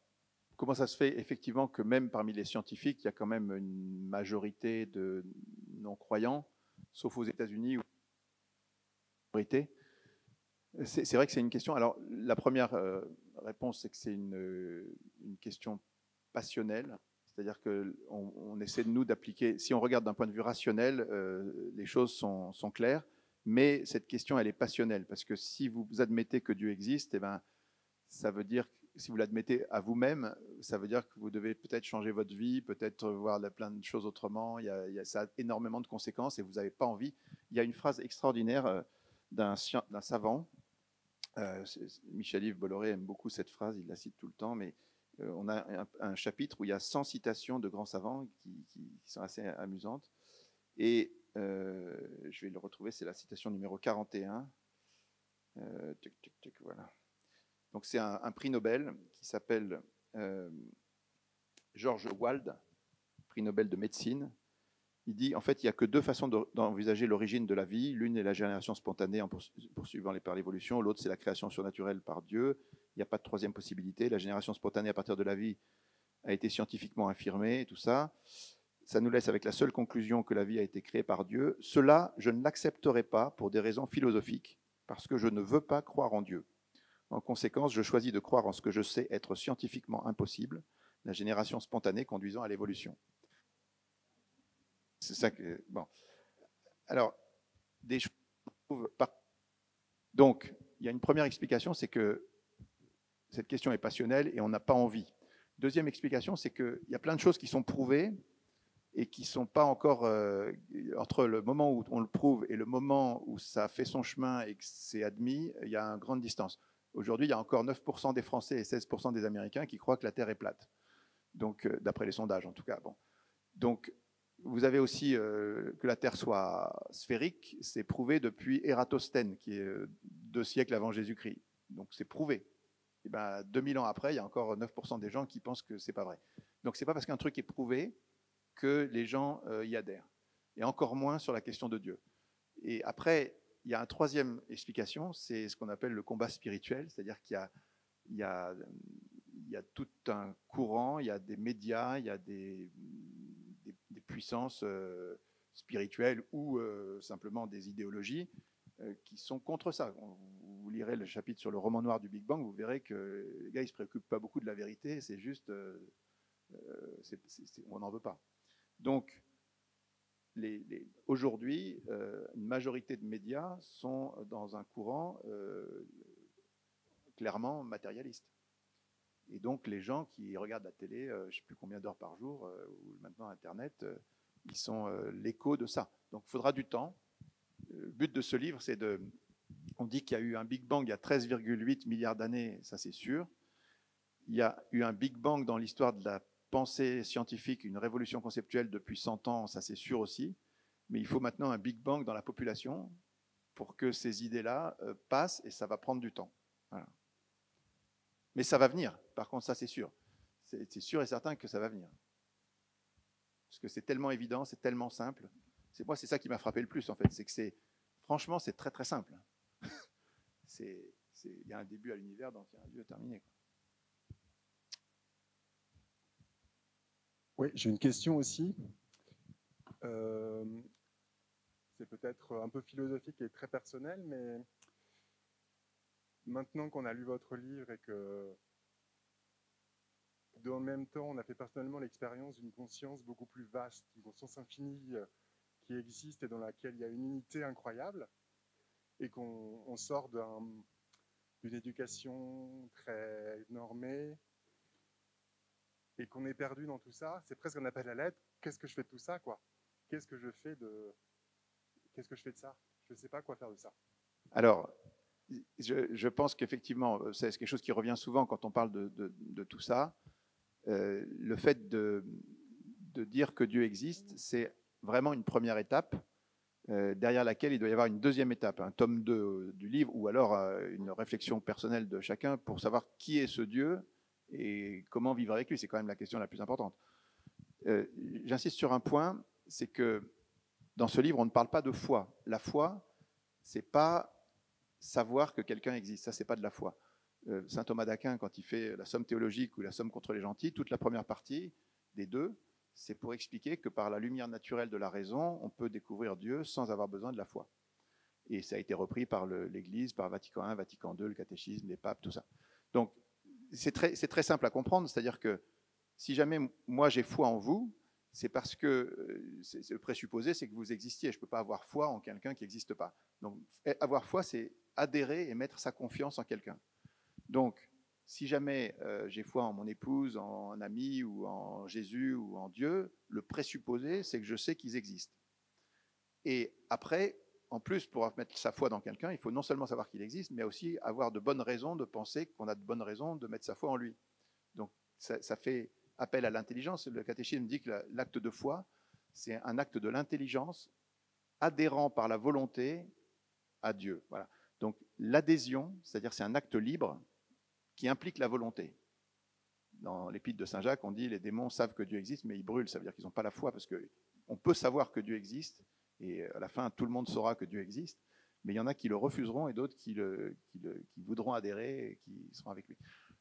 comment ça se fait effectivement que même parmi les scientifiques, il y a quand même une majorité de non-croyants, sauf aux États-Unis où c'est vrai que c'est une question. Alors, la première réponse, c'est que c'est une question passionnelle. C'est-à-dire qu'on essaie de nous d'appliquer, si on regarde d'un point de vue rationnel, les choses sont claires, mais cette question, elle est passionnelle, parce que si vous admettez que Dieu existe, eh ben, ça veut dire, si vous l'admettez à vous-même, ça veut dire que vous devez peut-être changer votre vie, peut-être voir plein de choses autrement. Ça a énormément de conséquences et vous n'avez pas envie. Il y a une phrase extraordinaire d'un savant. Michel-Yves Bolloré aime beaucoup cette phrase, il la cite tout le temps, mais on a un chapitre où il y a 100 citations de grands savants qui sont assez amusantes. Et je vais le retrouver, c'est la citation numéro 41. Voilà. Donc c'est un prix Nobel qui s'appelle George Wald, prix Nobel de médecine. Il dit, en fait, il n'y a que deux façons d'envisager l'origine de la vie. L'une est la génération spontanée en poursuivant par l'évolution. L'autre, c'est la création surnaturelle par Dieu. Il n'y a pas de troisième possibilité. La génération spontanée à partir de la vie a été scientifiquement affirmée, tout ça. Ça nous laisse avec la seule conclusion que la vie a été créée par Dieu. Cela, je ne l'accepterai pas pour des raisons philosophiques, parce que je ne veux pas croire en Dieu. En conséquence, je choisis de croire en ce que je sais être scientifiquement impossible, la génération spontanée conduisant à l'évolution. C'est ça que. Bon. Alors, des choses. Donc, il y a une première explication, c'est que cette question est passionnelle et on n'a pas envie. Deuxième explication, c'est qu'il y a plein de choses qui sont prouvées et qui ne sont pas encore. Entre le moment où on le prouve et le moment où ça fait son chemin et que c'est admis, il y a une grande distance. Aujourd'hui, il y a encore 9% des Français et 16% des Américains qui croient que la Terre est plate. Donc, d'après les sondages, en tout cas. Bon. Donc, vous avez aussi que la Terre soit sphérique, c'est prouvé depuis Ératosthène, qui est 2 siècles avant Jésus-Christ. Donc c'est prouvé. Et ben, 2000 ans après, il y a encore 9% des gens qui pensent que c'est pas vrai. Donc c'est pas parce qu'un truc est prouvé que les gens y adhèrent. Et encore moins sur la question de Dieu. Et après, il y a une troisième explication, c'est ce qu'on appelle le combat spirituel, c'est-à-dire qu'il y a tout un courant, il y a des médias, il y a des puissances spirituelles ou simplement des idéologies qui sont contre ça. Vous lirez le chapitre sur le roman noir du Big Bang, vous verrez que les gars, ils ne se préoccupent pas beaucoup de la vérité, c'est juste, on n'en veut pas. Donc, aujourd'hui, une majorité de médias sont dans un courant clairement matérialiste. Et donc, les gens qui regardent la télé, je ne sais plus combien d'heures par jour, ou maintenant Internet, ils sont l'écho de ça. Donc, il faudra du temps. Le but de ce livre, c'est de... On dit qu'il y a eu un Big Bang il y a 13,8 milliards d'années, ça c'est sûr. Il y a eu un Big Bang dans l'histoire de la pensée scientifique, une révolution conceptuelle depuis 100 ans, ça c'est sûr aussi. Mais il faut maintenant un Big Bang dans la population pour que ces idées-là passent, et ça va prendre du temps. Voilà. Mais ça va venir, par contre, ça c'est sûr. C'est sûr et certain que ça va venir. Parce que c'est tellement évident, c'est tellement simple. Moi, c'est ça qui m'a frappé le plus, en fait. C'est que franchement, c'est très très simple. Il y a un début à l'univers, donc il y a un lieu terminé. Oui, j'ai une question aussi. C'est peut-être un peu philosophique et très personnel, mais maintenant qu'on a lu votre livre et que dans le même temps, on a fait personnellement l'expérience d'une conscience beaucoup plus vaste, une conscience infinie qui existe et dans laquelle il y a une unité incroyable, et qu'on sort d'une éducation très normée, et qu'on est perdu dans tout ça. C'est presque un appel à l'aide. Qu'est-ce que je fais de tout ça, quoi? Qu'est-ce que je fais de ça? Je ne sais pas quoi faire de ça. Alors, je pense qu'effectivement, c'est quelque chose qui revient souvent quand on parle de tout ça. Le fait de dire que Dieu existe, c'est vraiment une première étape, derrière laquelle il doit y avoir une deuxième étape, un tome 2 du livre, ou alors une réflexion personnelle de chacun pour savoir qui est ce Dieu et comment vivre avec lui. C'est quand même la question la plus importante. J'insiste sur un point, c'est que dans ce livre, on ne parle pas de foi. La foi, c'est pas savoir que quelqu'un existe. Ça, c'est pas de la foi. Saint Thomas d'Aquin, quand il fait la somme théologique ou la somme contre les gentils, toute la première partie des deux, c'est pour expliquer que par la lumière naturelle de la raison, on peut découvrir Dieu sans avoir besoin de la foi. Et ça a été repris par l'Église, par Vatican I, Vatican II, le catéchisme, les papes, tout ça. Donc, c'est très simple à comprendre, c'est-à-dire que si jamais moi j'ai foi en vous, c'est parce que c'est le présupposé, c'est que vous existiez. Je ne peux pas avoir foi en quelqu'un qui n'existe pas. Donc, avoir foi, c'est adhérer et mettre sa confiance en quelqu'un. Donc, si jamais j'ai foi en mon épouse, en un ami, ou en Jésus, ou en Dieu, le présupposé, c'est que je sais qu'ils existent. Et après, en plus, pour mettre sa foi dans quelqu'un, il faut non seulement savoir qu'il existe, mais aussi avoir de bonnes raisons de penser qu'on a de bonnes raisons de mettre sa foi en lui. Donc, ça fait appel à l'intelligence. Le catéchisme dit que l'acte de foi, c'est un acte de l'intelligence adhérant par la volonté à Dieu. Voilà. Donc, l'adhésion, c'est-à-dire c'est un acte libre qui implique la volonté. Dans l'épître de Saint Jacques, on dit les démons savent que Dieu existe, mais ils brûlent. Ça veut dire qu'ils n'ont pas la foi, parce qu'on peut savoir que Dieu existe, et à la fin, tout le monde saura que Dieu existe, mais il y en a qui le refuseront et d'autres qui voudront adhérer et qui seront avec lui.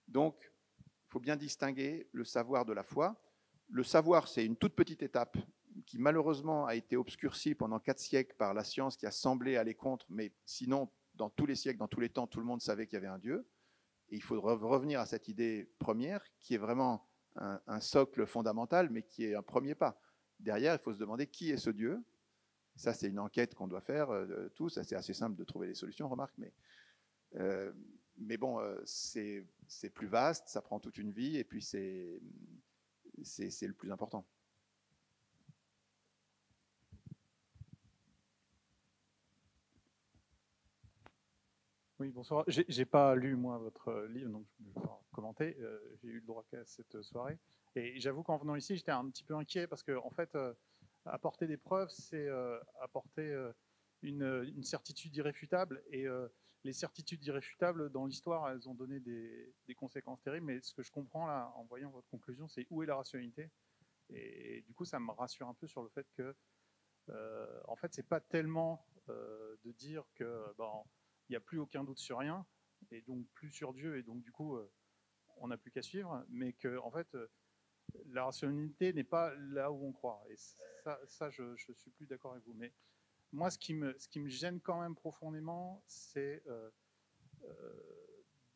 Donc, il faut bien distinguer le savoir de la foi. Le savoir, c'est une toute petite étape qui malheureusement a été obscurcie pendant 4 siècles par la science qui a semblé aller contre, mais sinon, dans tous les siècles, dans tous les temps, tout le monde savait qu'il y avait un Dieu. Et il faut revenir à cette idée première, qui est vraiment un socle fondamental, mais qui est un premier pas. Derrière, il faut se demander qui est ce Dieu. Ça, c'est une enquête qu'on doit faire tous. C'est assez simple de trouver des solutions, remarque, mais bon, c'est plus vaste, ça prend toute une vie, et puis c'est le plus important. Oui, bonsoir. J'ai pas lu, moi, votre livre, donc je ne vais pas commenter. J'ai eu le droit qu'à cette soirée. Et j'avoue qu'en venant ici, j'étais un petit peu inquiet parce que, en fait, apporter des preuves, c'est apporter une certitude irréfutable. Et les certitudes irréfutables, dans l'histoire, elles ont donné des conséquences terribles. Mais ce que je comprends, là, en voyant votre conclusion, c'est où est la rationalité. Et du coup, ça me rassure un peu sur le fait que, en fait, c'est pas tellement de dire que... il n'y a plus aucun doute sur rien, et donc plus sur Dieu, et donc du coup, on n'a plus qu'à suivre, mais que, en fait, la rationalité n'est pas là où on croit. Et ça je suis plus d'accord avec vous. Mais moi, ce qui me gêne quand même profondément, c'est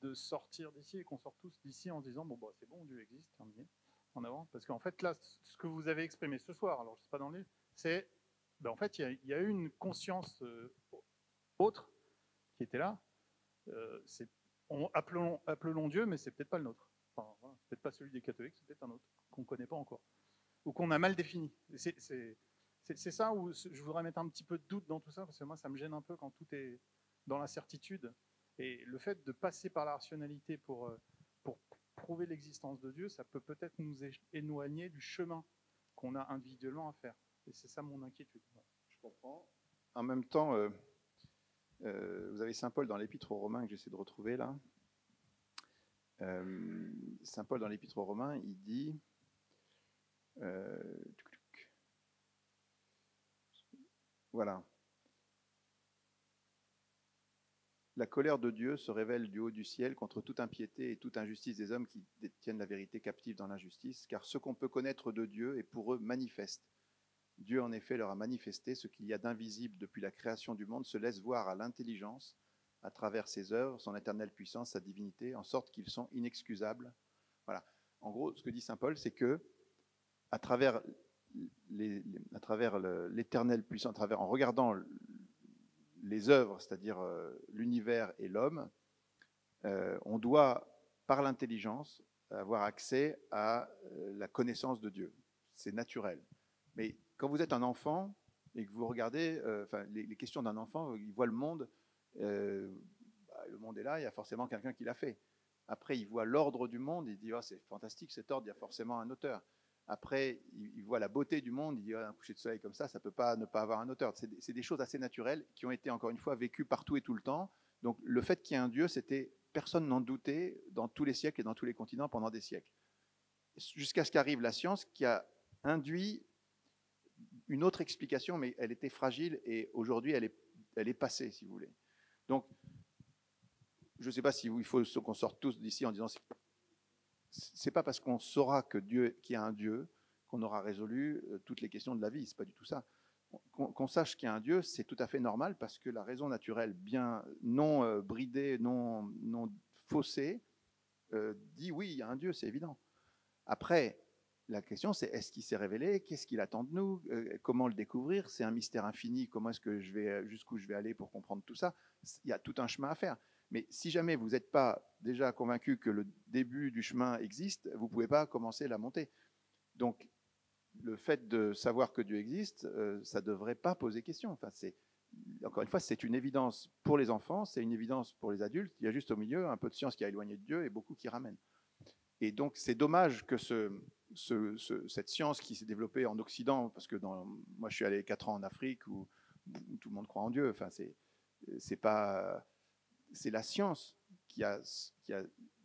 de sortir d'ici, et qu'on sort tous d'ici en se disant, bon, bah, c'est bon, Dieu existe, terminé, en avant. Parce qu'en fait, là, ce que vous avez exprimé ce soir, alors je ne sais pas dans le livre, c'est, en fait, il y a eu une conscience autre qui était là, appelons Dieu, mais c'est peut-être pas le nôtre. Enfin, voilà, c'est peut-être pas celui des catholiques, c'est peut-être un autre qu'on ne connaît pas encore, ou qu'on a mal défini. C'est ça où je voudrais mettre un petit peu de doute dans tout ça, parce que moi, ça me gêne un peu quand tout est dans l'incertitude. Et le fait de passer par la rationalité pour prouver l'existence de Dieu, ça peut peut-être nous éloigner du chemin qu'on a individuellement à faire. Et c'est ça mon inquiétude. Je comprends. En même temps, vous avez Saint Paul dans l'Épître aux Romains que j'essaie de retrouver là. Saint Paul dans l'Épître aux Romains, il dit voilà. La colère de Dieu se révèle du haut du ciel contre toute impiété et toute injustice des hommes qui détiennent la vérité captive dans l'injustice, car ce qu'on peut connaître de Dieu est pour eux manifeste. Dieu, en effet, leur a manifesté ce qu'il y a d'invisible depuis la création du monde, se laisse voir à l'intelligence, à travers ses œuvres, son éternelle puissance, sa divinité, en sorte qu'ils sont inexcusables. Voilà. En gros, ce que dit saint Paul, c'est que, à travers à travers l'éternel puissant, en regardant les œuvres, c'est-à-dire l'univers et l'homme, on doit, par l'intelligence, avoir accès à la connaissance de Dieu. C'est naturel. Mais quand vous êtes un enfant et que vous regardez les questions d'un enfant, il voit le monde, le monde est là, il y a forcément quelqu'un qui l'a fait. Après, il voit l'ordre du monde, il dit oh, c'est fantastique cet ordre, il y a forcément un auteur. Après, il voit la beauté du monde, il dit oh, un coucher de soleil comme ça ne peut pas ne pas avoir un auteur. C'est des choses assez naturelles qui ont été, encore une fois, vécues partout et tout le temps. Donc le fait qu'il y ait un Dieu, personne n'en doutait dans tous les siècles et dans tous les continents pendant des siècles. Jusqu'à ce qu'arrive la science qui a induit une autre explication, mais elle était fragile et aujourd'hui elle est passée, si vous voulez. Donc, je ne sais pas s'il faut qu'on sorte tous d'ici en disant c'est pas parce qu'on saura qu'il y a un Dieu qu'on aura résolu toutes les questions de la vie. C'est pas du tout ça. Qu'on sache qu'il y a un Dieu, c'est tout à fait normal parce que la raison naturelle, bien non bridée, non faussée, dit oui, il y a un Dieu, c'est évident. Après, la question c'est est-ce qu'il s'est révélé? Qu'est-ce qu'il attend de nous? Comment le découvrir? C'est un mystère infini. Comment est-ce que jusqu'où je vais aller pour comprendre tout ça? Il y a tout un chemin à faire. Mais si jamais vous n'êtes pas déjà convaincu que le début du chemin existe, vous ne pouvez pas commencer la montée. Donc, le fait de savoir que Dieu existe, ça ne devrait pas poser question. Enfin, encore une fois, c'est une évidence pour les enfants, c'est une évidence pour les adultes. Il y a juste au milieu un peu de science qui a éloigné de Dieu et beaucoup qui ramène. Et donc, c'est dommage que cette science qui s'est développée en Occident, parce que moi, je suis allé 4 ans en Afrique où tout le monde croit en Dieu. Enfin, c'est la science qui a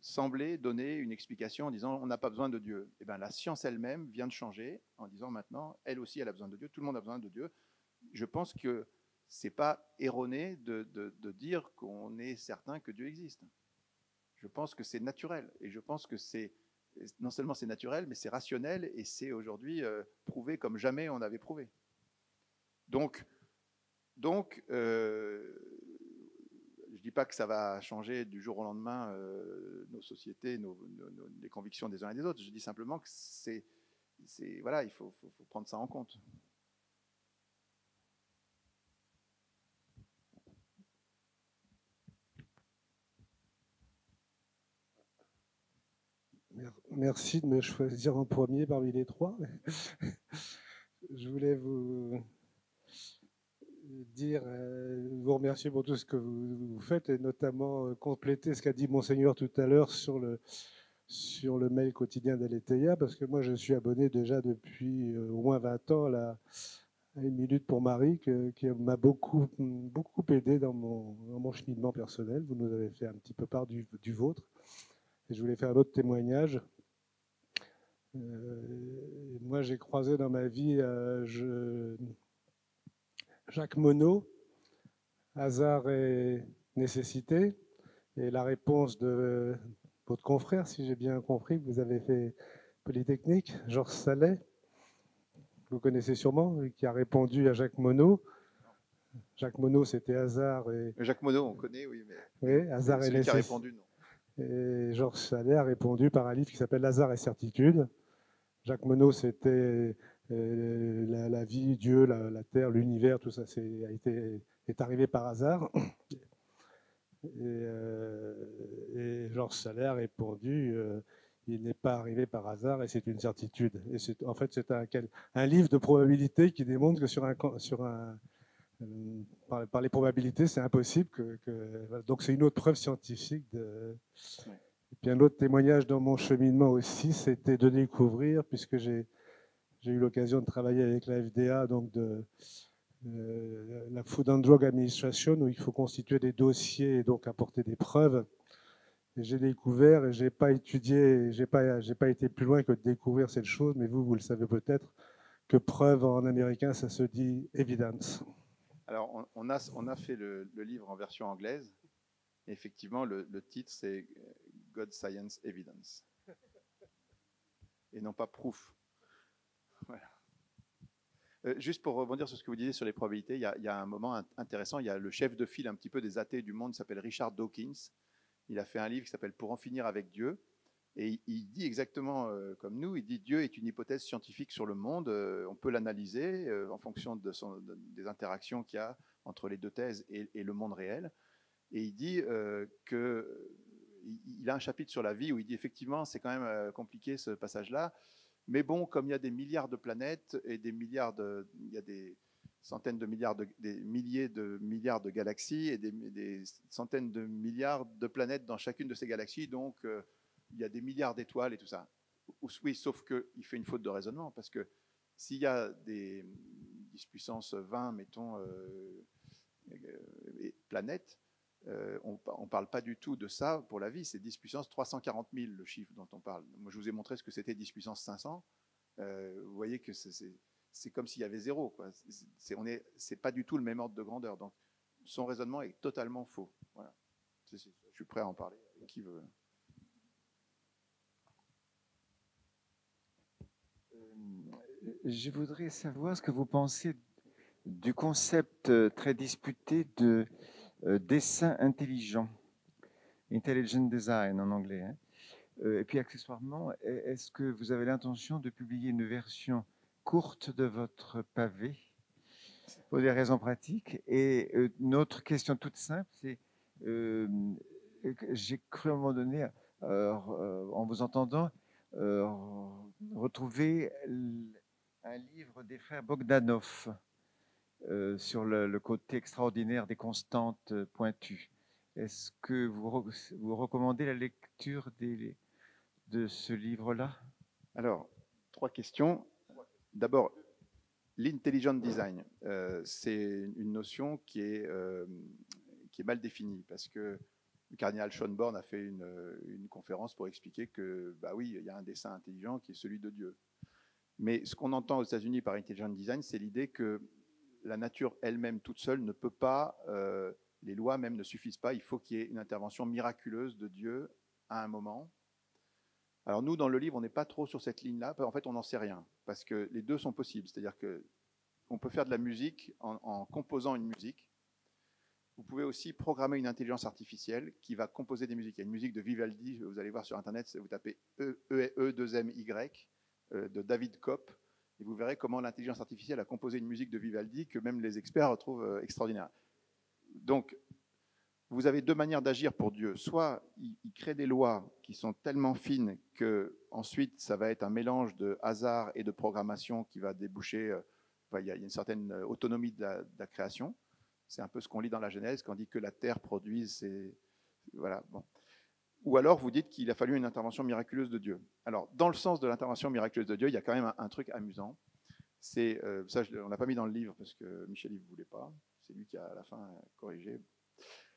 semblé donner une explication en disant on n'a pas besoin de Dieu. Et bien, la science elle-même vient de changer en disant maintenant, elle aussi, elle a besoin de Dieu, tout le monde a besoin de Dieu. Je pense que ce n'est pas erroné de dire qu'on est certain que Dieu existe. Je pense que c'est naturel. Et je pense que non seulement c'est naturel, mais c'est rationnel et c'est aujourd'hui prouvé comme jamais on avait prouvé. Donc je ne dis pas que ça va changer du jour au lendemain nos sociétés, les convictions des uns et des autres. Je dis simplement que voilà, il faut prendre ça en compte. Merci de me choisir en premier parmi les trois. Je voulais vous vous remercier pour tout ce que vous faites et notamment compléter ce qu'a dit Monseigneur tout à l'heure sur le mail quotidien d'Aletheia, parce que moi je suis abonné déjà depuis au moins 20 ans à Une Minute pour Marie, qui m'a beaucoup aidé dans mon cheminement personnel. Vous nous avez fait un petit peu part du vôtre. Et je voulais faire un autre témoignage. Moi j'ai croisé dans ma vie Jacques Monod, Hasard et nécessité, et la réponse de votre confrère, si j'ai bien compris, que vous avez fait Polytechnique, Georges Sallet, vous connaissez sûrement, qui a répondu à Jacques Monod. Jacques Monod, c'était Hasard et... Jacques Monod, on connaît, oui, mais oui, Hasard et celui qui a répondu, non. Et Georges Sallet a répondu par un livre qui s'appelle Hasard et certitude. Jacques Monod, c'était la vie, Dieu, la terre, l'univers, tout ça est arrivé par hasard. Et Georges Sallet a répondu il n'est pas arrivé par hasard et c'est une certitude. Et en fait, c'est un livre de probabilité qui démontre que par les probabilités, c'est impossible. Donc, c'est une autre preuve scientifique. Et puis, un autre témoignage dans mon cheminement aussi, c'était de découvrir, puisque j'ai eu l'occasion de travailler avec la FDA, donc la Food and Drug Administration, où il faut constituer des dossiers et donc apporter des preuves. Et j'ai découvert, et j'ai pas étudié, j'ai pas été plus loin que de découvrir cette chose, mais vous le savez peut-être, que preuve en américain, ça se dit evidence. Alors, on a fait le livre en version anglaise. Et effectivement, le titre, c'est God, Science, Evidence. Et non pas proof. Voilà. Juste pour rebondir sur ce que vous disiez sur les probabilités, il y a un moment intéressant. Il y a le chef de file un petit peu des athées du monde, qui s'appelle Richard Dawkins. Il a fait un livre qui s'appelle Pour en finir avec Dieu. Et il dit exactement comme nous, il dit Dieu est une hypothèse scientifique sur le monde, on peut l'analyser en fonction des interactions qu'il y a entre les deux thèses et le monde réel. Et il dit qu'il a un chapitre sur la vie où il dit effectivement c'est quand même compliqué ce passage-là, mais bon, comme il y a des milliards de planètes et il y a des centaines de milliards, des milliers de milliards de galaxies et des centaines de milliards de planètes dans chacune de ces galaxies, donc il y a des milliards d'étoiles et tout ça. Oui, sauf qu'il fait une faute de raisonnement, parce que s'il y a des 10 puissance 20, mettons, planètes, on ne parle pas du tout de ça pour la vie, c'est 10 puissance 340 000 le chiffre dont on parle. Moi, je vous ai montré ce que c'était 10 puissance 500. Vous voyez que c'est comme s'il y avait zéro, quoi. C'est pas du tout le même ordre de grandeur. Donc, son raisonnement est totalement faux. Voilà. Je suis prêt à en parler. Qui veut? Je voudrais savoir ce que vous pensez du concept très disputé de dessin intelligent, intelligent design en anglais. Hein. Et puis accessoirement, est-ce que vous avez l'intention de publier une version courte de votre pavé pour des raisons pratiques? Et une autre question toute simple, c'est j'ai cru à un moment donné, en vous entendant, retrouver un livre des frères Bogdanov sur le côté extraordinaire des constantes pointues. Est-ce que vous recommandez la lecture de ce livre-là? Alors, 3 questions. D'abord, l'intelligent design, c'est une notion qui est mal définie, parce que le cardinal Schönborn a fait une conférence pour expliquer que, bah oui, il y a un dessin intelligent qui est celui de Dieu. Mais ce qu'on entend aux États-Unis par intelligent design, c'est l'idée que la nature elle-même toute seule ne peut pas, les lois même ne suffisent pas, il faut qu'il y ait une intervention miraculeuse de Dieu à un moment. Alors nous, dans le livre, on n'est pas trop sur cette ligne-là, en fait on n'en sait rien, parce que les deux sont possibles, c'est-à-dire qu'on peut faire de la musique en composant une musique. Vous pouvez aussi programmer une intelligence artificielle qui va composer des musiques. Il y a une musique de Vivaldi, vous allez voir sur Internet, vous tapez E2MY de David Kopp, et vous verrez comment l'intelligence artificielle a composé une musique de Vivaldi que même les experts retrouvent extraordinaire. Donc, vous avez 2 manières d'agir pour Dieu. Soit il crée des lois qui sont tellement fines que ensuite ça va être un mélange de hasard et de programmation qui va déboucher. Il y a une certaine autonomie de la création. C'est un peu ce qu'on lit dans la Genèse, quand on dit que la terre produise. Voilà. Bon. Ou alors vous dites qu'il a fallu une intervention miraculeuse de Dieu. Alors, dans le sens de l'intervention miraculeuse de Dieu, il y a quand même un truc amusant. C'est ça, on l'a pas mis dans le livre parce que Michel ne voulait pas. C'est lui qui a à la fin corrigé.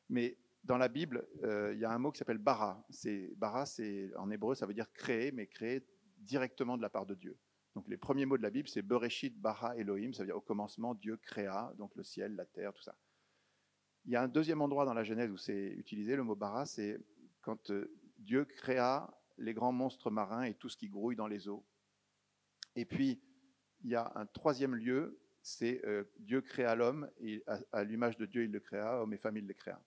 Mais dans la Bible, il y a un mot qui s'appelle bara. Bara, en hébreu, ça veut dire créer, mais créer directement de la part de Dieu. Donc les premiers mots de la Bible, c'est Bereshit bara Elohim, ça veut dire au commencement, Dieu créa, donc le ciel, la terre, tout ça. Il y a un deuxième endroit dans la Genèse où c'est utilisé, le mot bara, c'est quand Dieu créa les grands monstres marins et tout ce qui grouille dans les eaux. Et puis, il y a un troisième lieu, c'est Dieu créa l'homme, et à l'image de Dieu, il le créa, homme et femme, il le créa.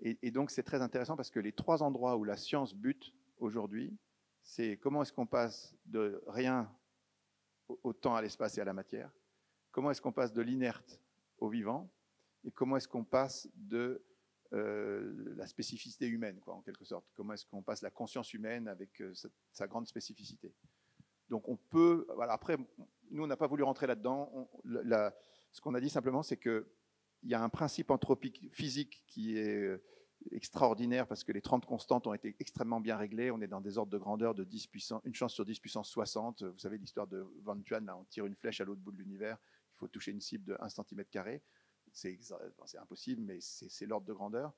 Et donc, c'est très intéressant parce que les 3 endroits où la science bute aujourd'hui, c'est comment est-ce qu'on passe de rien au temps, à l'espace et à la matière, comment est-ce qu'on passe de l'inerte au vivant, et comment est-ce qu'on passe de la spécificité humaine, quoi, en quelque sorte. Comment est-ce qu'on passe la conscience humaine avec sa grande spécificité. Donc on peut, voilà, après, nous on n'a pas voulu rentrer là-dedans. Ce qu'on a dit simplement, c'est qu'il y a un principe anthropique physique qui est extraordinaire parce que les 30 constantes ont été extrêmement bien réglées. On est dans des ordres de grandeur de 10 puissance, une chance sur 10 puissance 60. Vous savez l'histoire de Van Tuan, là, on tire une flèche à l'autre bout de l'univers, il faut toucher une cible de 1 cm². C'est impossible, mais c'est l'ordre de grandeur.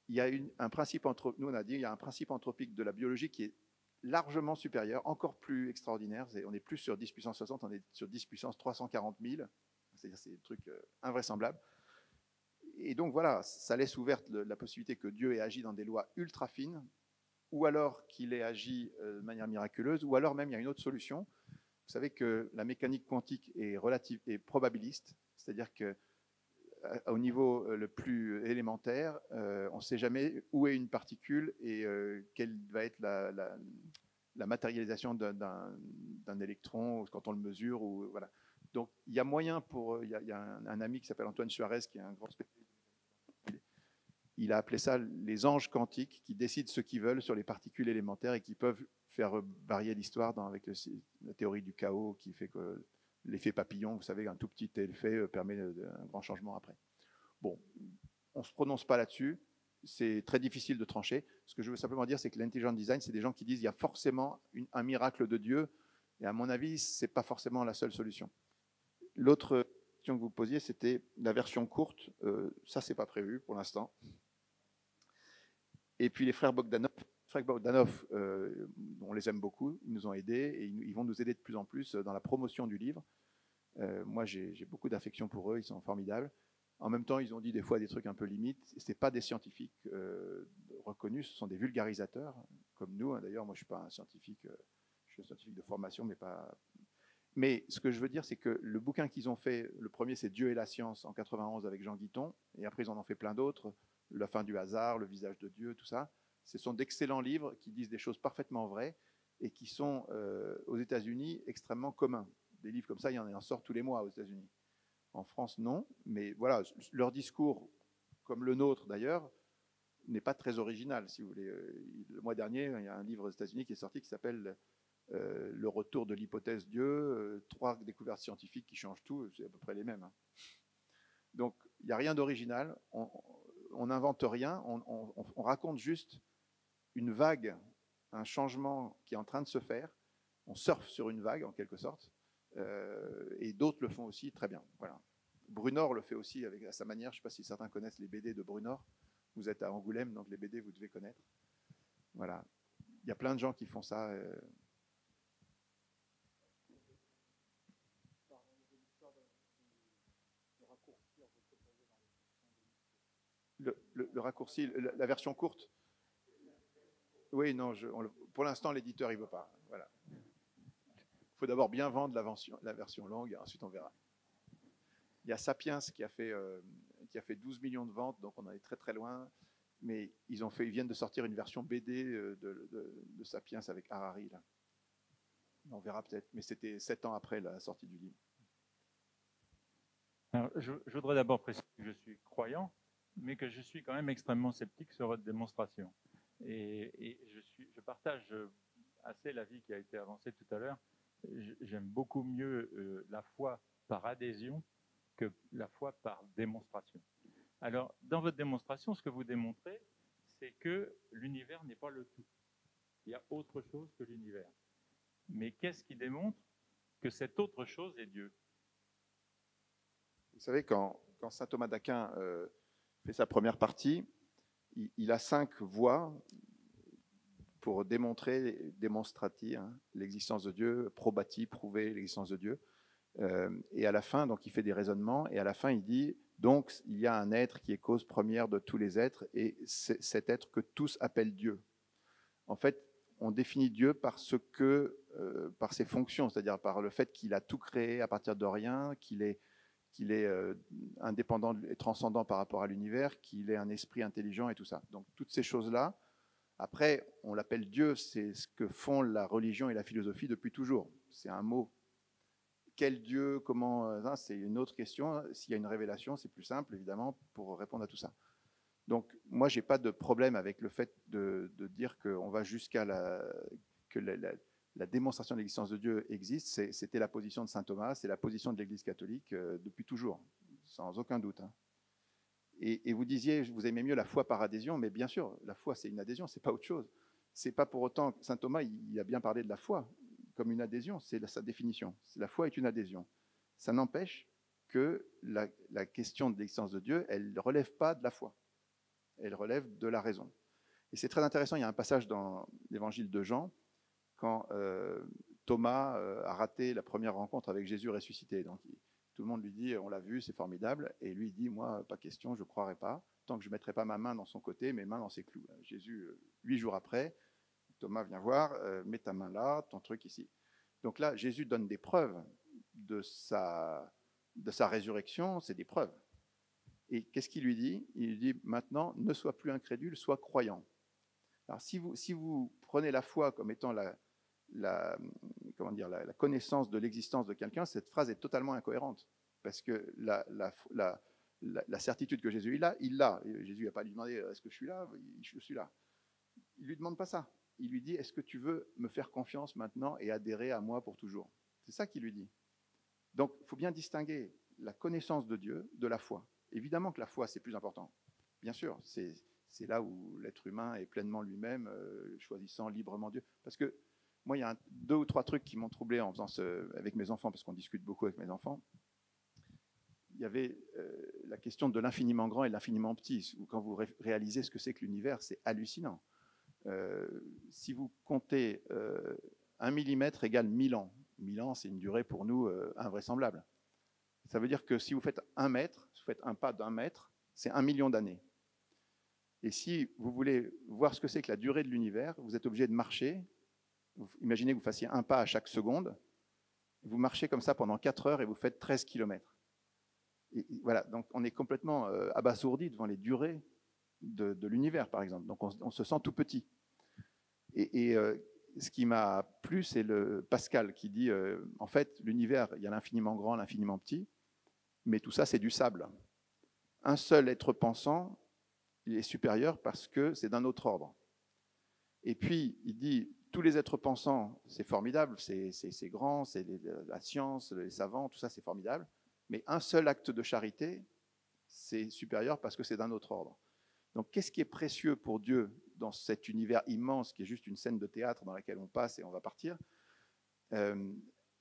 Il y a un principe nous on a dit, il y a un principe anthropique de la biologie qui est largement supérieur, encore plus extraordinaire. On n'est plus sur 10 puissance 60, on est sur 10 puissance 340 000. C'est-à-dire c'est des trucs invraisemblables. Et donc voilà, ça laisse ouverte la possibilité que Dieu ait agi dans des lois ultra fines, ou alors qu'il ait agi de manière miraculeuse, ou alors même il y a une autre solution. Vous savez que la mécanique quantique est relative et probabiliste, c'est-à-dire que au niveau le plus élémentaire, on ne sait jamais où est une particule et quelle va être la matérialisation d'un électron quand on le mesure. Ou, voilà. Donc il y a moyen il y a un ami qui s'appelle Antoine Suarez, qui est un grand spécialiste. Il a appelé ça les anges quantiques qui décident ce qu'ils veulent sur les particules élémentaires et qui peuvent faire varier l'histoire avec la théorie du chaos qui fait que l'effet papillon, vous savez, un tout petit effet permet un grand changement après. Bon, on ne se prononce pas là-dessus, c'est très difficile de trancher. Ce que je veux simplement dire, c'est que l'intelligent design, c'est des gens qui disent qu'il y a forcément un miracle de Dieu, et à mon avis, ce n'est pas forcément la seule solution. L'autre question que vous posiez, c'était la version courte. Ça, ce n'est pas prévu pour l'instant. Et puis les frères Bogdanov, on les aime beaucoup, ils nous ont aidés et ils vont nous aider de plus en plus dans la promotion du livre. Moi, j'ai beaucoup d'affection pour eux, ils sont formidables. En même temps, ils ont dit des fois des trucs un peu limites. Ce n'est pas des scientifiques reconnus, ce sont des vulgarisateurs, comme nous. D'ailleurs, moi, je ne suis pas un scientifique, je suis un scientifique de formation, mais pas... Mais ce que je veux dire, c'est que le bouquin qu'ils ont fait, le premier, c'est Dieu et la science, en 91 avec Jean Guiton, et après, ils en ont fait plein d'autres, La fin du hasard, Le visage de Dieu, tout ça. Ce sont d'excellents livres qui disent des choses parfaitement vraies et qui sont, aux États-Unis, extrêmement communs. Des livres comme ça, il y en sort tous les mois aux États-Unis. En France, non. Mais voilà, leur discours, comme le nôtre d'ailleurs, n'est pas très original, si vous voulez. Le mois dernier, il y a un livre aux États-Unis qui est sorti qui s'appelle Le retour de l'hypothèse Dieu, 3 découvertes scientifiques qui changent tout, c'est à peu près les mêmes. Hein. Donc, il n'y a rien d'original, on n'invente rien, on raconte juste une vague, un changement qui est en train de se faire, on surfe sur une vague en quelque sorte, et d'autres le font aussi très bien. Voilà. Brunor le fait aussi à sa manière, je ne sais pas si certains connaissent les BD de Brunor, vous êtes à Angoulême, donc les BD vous devez connaître. Voilà. Il y a plein de gens qui font ça. Le raccourci, la version courte. Oui, non, pour l'instant, l'éditeur, il ne veut pas. Voilà. Il faut d'abord bien vendre la version longue, et ensuite on verra. Il y a Sapiens qui a fait 12 millions de ventes, donc on en est très très loin. Mais ils viennent de sortir une version BD de Sapiens avec Harari. Là. On verra peut-être, mais c'était 7 ans après la sortie du livre. Alors, je voudrais d'abord préciser que je suis croyant, mais que je suis quand même extrêmement sceptique sur votre démonstration. Et je partage assez l'avis qui a été avancé tout à l'heure. J'aime beaucoup mieux la foi par adhésion que la foi par démonstration. Alors, dans votre démonstration, ce que vous démontrez, c'est que l'univers n'est pas le tout. Il y a autre chose que l'univers. Mais qu'est-ce qui démontre que cette autre chose est Dieu? Vous savez, quand saint Thomas d'Aquin fait sa première partie, il a 5 voies pour démontrer, démonstrati, hein, l'existence de Dieu, probati, prouver l'existence de Dieu. Et à la fin, donc, il fait des raisonnements, et à la fin, il dit, donc, il y a un être qui est cause première de tous les êtres, et c'est cet être que tous appellent Dieu. En fait, on définit Dieu par ses fonctions, c'est-à-dire par le fait qu'il a tout créé à partir de rien, qu'il est indépendant et transcendant par rapport à l'univers, qu'il est un esprit intelligent et tout ça. Donc, toutes ces choses-là, après, on l'appelle Dieu, c'est ce que font la religion et la philosophie depuis toujours. C'est un mot. Quel Dieu, comment, c'est une autre question. S'il y a une révélation, c'est plus simple, évidemment, pour répondre à tout ça. Donc, moi, je n'ai pas de problème avec le fait de dire qu'on va jusqu'à que la démonstration de l'existence de Dieu existe. C'était la position de saint Thomas, c'est la position de l'Église catholique depuis toujours, sans aucun doute. Hein. Et vous disiez, vous aimez mieux la foi par adhésion, mais bien sûr, la foi, c'est une adhésion, c'est pas autre chose. C'est pas pour autant que saint Thomas, il a bien parlé de la foi comme une adhésion, c'est sa définition. La foi est une adhésion. Ça n'empêche que la question de l'existence de Dieu, elle ne relève pas de la foi. Elle relève de la raison. Et c'est très intéressant, il y a un passage dans l'évangile de Jean, quand Thomas a raté la première rencontre avec Jésus ressuscité. Donc tout le monde lui dit, on l'a vu, c'est formidable. Et lui, il dit, moi, pas question, je ne croirai pas, tant que je ne mettrai pas ma main dans son côté, mes mains dans ses clous. Jésus, 8 jours après, Thomas vient voir, mets ta main là, ton truc ici. Donc là, Jésus donne des preuves de sa résurrection, c'est des preuves. Et qu'est-ce qu'il lui dit? Il lui dit maintenant, ne sois plus incrédule, sois croyant. Alors si vous prenez la foi comme étant la connaissance de l'existence de quelqu'un, cette phrase est totalement incohérente. Parce que la certitude que Jésus il l'a. Jésus n'a pas lui demandé est-ce que je suis là? Je suis là. Il ne lui demande pas ça. Il lui dit est-ce que tu veux me faire confiance maintenant et adhérer à moi pour toujours? C'est ça qu'il lui dit. Donc il faut bien distinguer la connaissance de Dieu de la foi. Évidemment que la foi, c'est plus important. Bien sûr, c'est là où l'être humain est pleinement lui-même, choisissant librement Dieu. Parce que moi, il y a 2 ou 3 trucs qui m'ont troublé en faisant avec mes enfants, parce qu'on discute beaucoup avec mes enfants. Il y avait la question de l'infiniment grand et de l'infiniment petit. Quand vous réalisez ce que c'est que l'univers, c'est hallucinant. Si vous comptez 1 millimètre égale 1000 ans, 1000 ans, c'est une durée pour nous invraisemblable. Ça veut dire que si vous faites 1 mètre, si vous faites un pas d'1 mètre, c'est 1 million d'années. Et si vous voulez voir ce que c'est que la durée de l'univers, vous êtes obligé de marcher. Imaginez que vous fassiez un pas à chaque seconde. Vous marchez comme ça pendant 4 heures et vous faites 13 kilomètres. Et voilà, donc on est complètement abasourdi devant les durées de l'univers, par exemple. Donc on se sent tout petit. Et ce qui m'a plu, c'est le Pascal qui dit, en fait, l'univers, il y a l'infiniment grand, l'infiniment petit, mais tout ça, c'est du sable. Un seul être pensant, il est supérieur parce que c'est d'un autre ordre. Et puis, il dit, tous les êtres pensants, c'est formidable, c'est grand, c'est la science, les savants, tout ça, c'est formidable, mais un seul acte de charité, c'est supérieur parce que c'est d'un autre ordre. Donc, qu'est-ce qui est précieux pour Dieu dans cet univers immense qui est juste une scène de théâtre dans laquelle on passe et on va partir?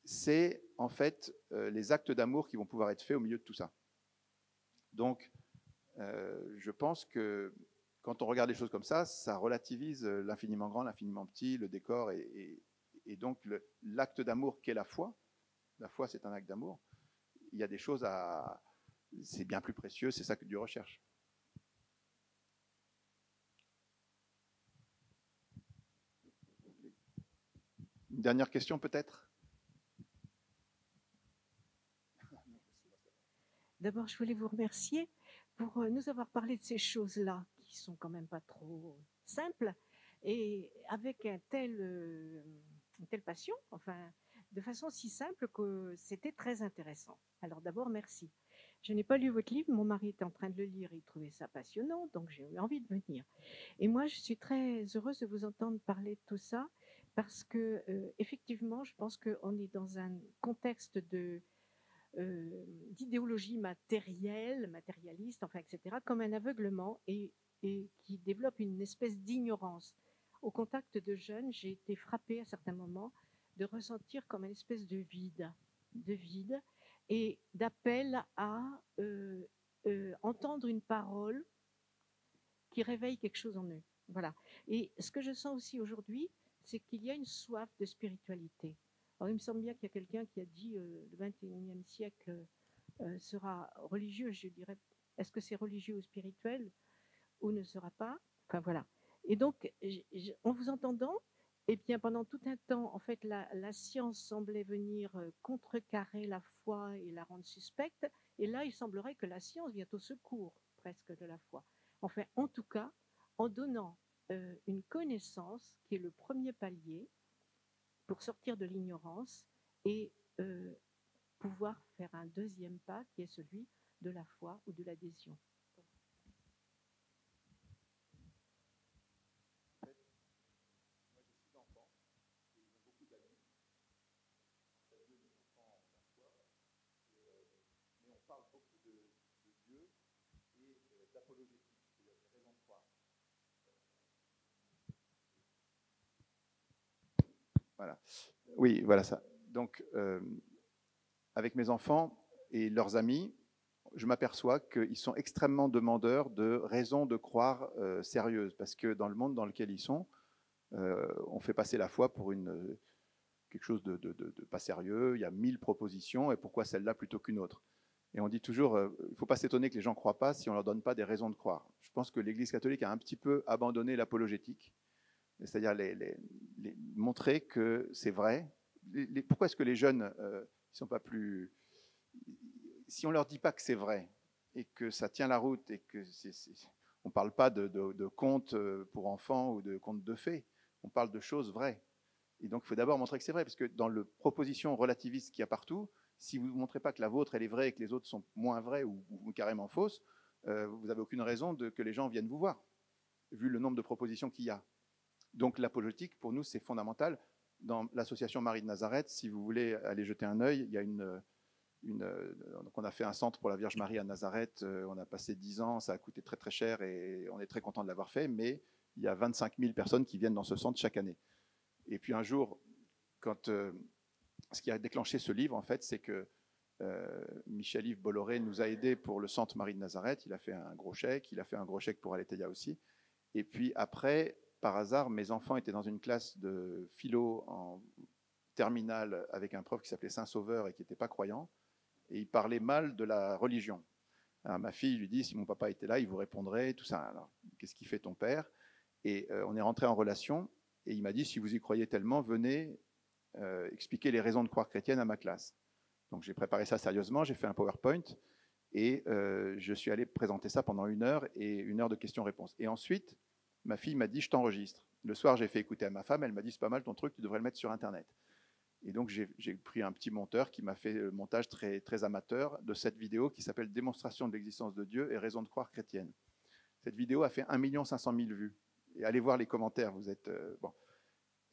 C'est en fait les actes d'amour qui vont pouvoir être faits au milieu de tout ça. Donc, je pense que quand on regarde les choses comme ça relativise l'infiniment grand, l'infiniment petit, le décor et donc l'acte d'amour qu'est la foi. La foi, c'est un acte d'amour. Il y a des choses c'est bien plus précieux, c'est ça que Dieu recherche. Une dernière question peut-être? D'abord, je voulais vous remercier pour nous avoir parlé de ces choses-là, qui sont quand même pas trop simples, et avec une telle passion, enfin, de façon si simple que c'était très intéressant. Alors d'abord, merci. Je n'ai pas lu votre livre, mon mari était en train de le lire, il trouvait ça passionnant, donc j'ai eu envie de venir. Et moi, je suis très heureuse de vous entendre parler de tout ça, parce que effectivement, je pense qu'on est dans un contexte d'idéologie matérielle, matérialiste, enfin, etc., comme un aveuglement et qui développe une espèce d'ignorance. Au contact de jeunes, j'ai été frappée à certains moments de ressentir comme une espèce de vide et d'appel à entendre une parole qui réveille quelque chose en eux. Voilà. Et ce que je sens aussi aujourd'hui, c'est qu'il y a une soif de spiritualité. Alors, il me semble bien qu'il y a quelqu'un qui a dit le 21e siècle sera religieux. Je dirais, est-ce que c'est religieux ou spirituel ou ne sera pas? Enfin, voilà. Et donc, en vous entendant, eh bien, pendant tout un temps, en fait, la science semblait venir contrecarrer la foi et la rendre suspecte. Et là, il semblerait que la science vient au secours presque de la foi. Enfin, en tout cas, en donnant une connaissance qui est le premier palier pour sortir de l'ignorance et pouvoir faire un deuxième pas qui est celui de la foi ou de l'adhésion. Voilà. Oui, voilà ça. Donc, avec mes enfants et leurs amis, je m'aperçois qu'ils sont extrêmement demandeurs de raisons de croire sérieuses, parce que dans le monde dans lequel ils sont, on fait passer la foi pour quelque chose de pas sérieux. Il y a 1000 propositions, et pourquoi celle-là plutôt qu'une autre? Et on dit toujours, il ne faut pas s'étonner que les gens ne croient pas si on ne leur donne pas des raisons de croire. Je pense que l'Église catholique a un petit peu abandonné l'apologétique, c'est-à-dire montrer que c'est vrai. Pourquoi est-ce que les jeunes ne sont pas plus... Si on ne leur dit pas que c'est vrai, et que ça tient la route et que on ne parle pas de contes pour enfants ou de contes de fées, on parle de choses vraies. Et donc, il faut d'abord montrer que c'est vrai, parce que dans la proposition relativiste qu'il y a partout, si vous ne montrez pas que la vôtre, elle est vraie et que les autres sont moins vraies ou carrément fausses, vous n'avez aucune raison que les gens viennent vous voir, vu le nombre de propositions qu'il y a. Donc, l'apologétique, pour nous, c'est fondamental. Dans l'association Marie de Nazareth, si vous voulez aller jeter un œil, il y a donc on a fait un centre pour la Vierge Marie à Nazareth, on a passé 10 ans, ça a coûté très très cher et on est très content de l'avoir fait, mais il y a 25 000 personnes qui viennent dans ce centre chaque année. Et puis un jour, ce qui a déclenché ce livre, en fait, c'est que Michel-Yves Bolloré nous a aidés pour le centre Marie de Nazareth. Il a fait un gros chèque, il a fait un gros chèque pour Aletheia aussi. Et puis après, par hasard, mes enfants étaient dans une classe de philo en terminale avec un prof qui s'appelait Saint-Sauveur et qui n'était pas croyant. Et il parlait mal de la religion. Alors, ma fille lui dit, si mon papa était là, il vous répondrait, tout ça. Alors, qu'est-ce qu'il fait ton père? Et on est rentré en relation. Et il m'a dit, si vous y croyez tellement, venez expliquer les raisons de croire chrétienne à ma classe. Donc j'ai préparé ça sérieusement, j'ai fait un PowerPoint et je suis allé présenter ça pendant 1 heure et 1 heure de questions-réponses. Et ensuite, ma fille m'a dit, je t'enregistre. Le soir, j'ai fait écouter à ma femme, elle m'a dit, c'est pas mal ton truc, tu devrais le mettre sur Internet. Et donc j'ai pris un petit monteur qui m'a fait le montage très, très amateur de cette vidéo qui s'appelle « Démonstration de l'existence de Dieu et raison de croire chrétienne ». Cette vidéo a fait 1 500 000 vues. Et allez voir les commentaires, vous êtes... bon.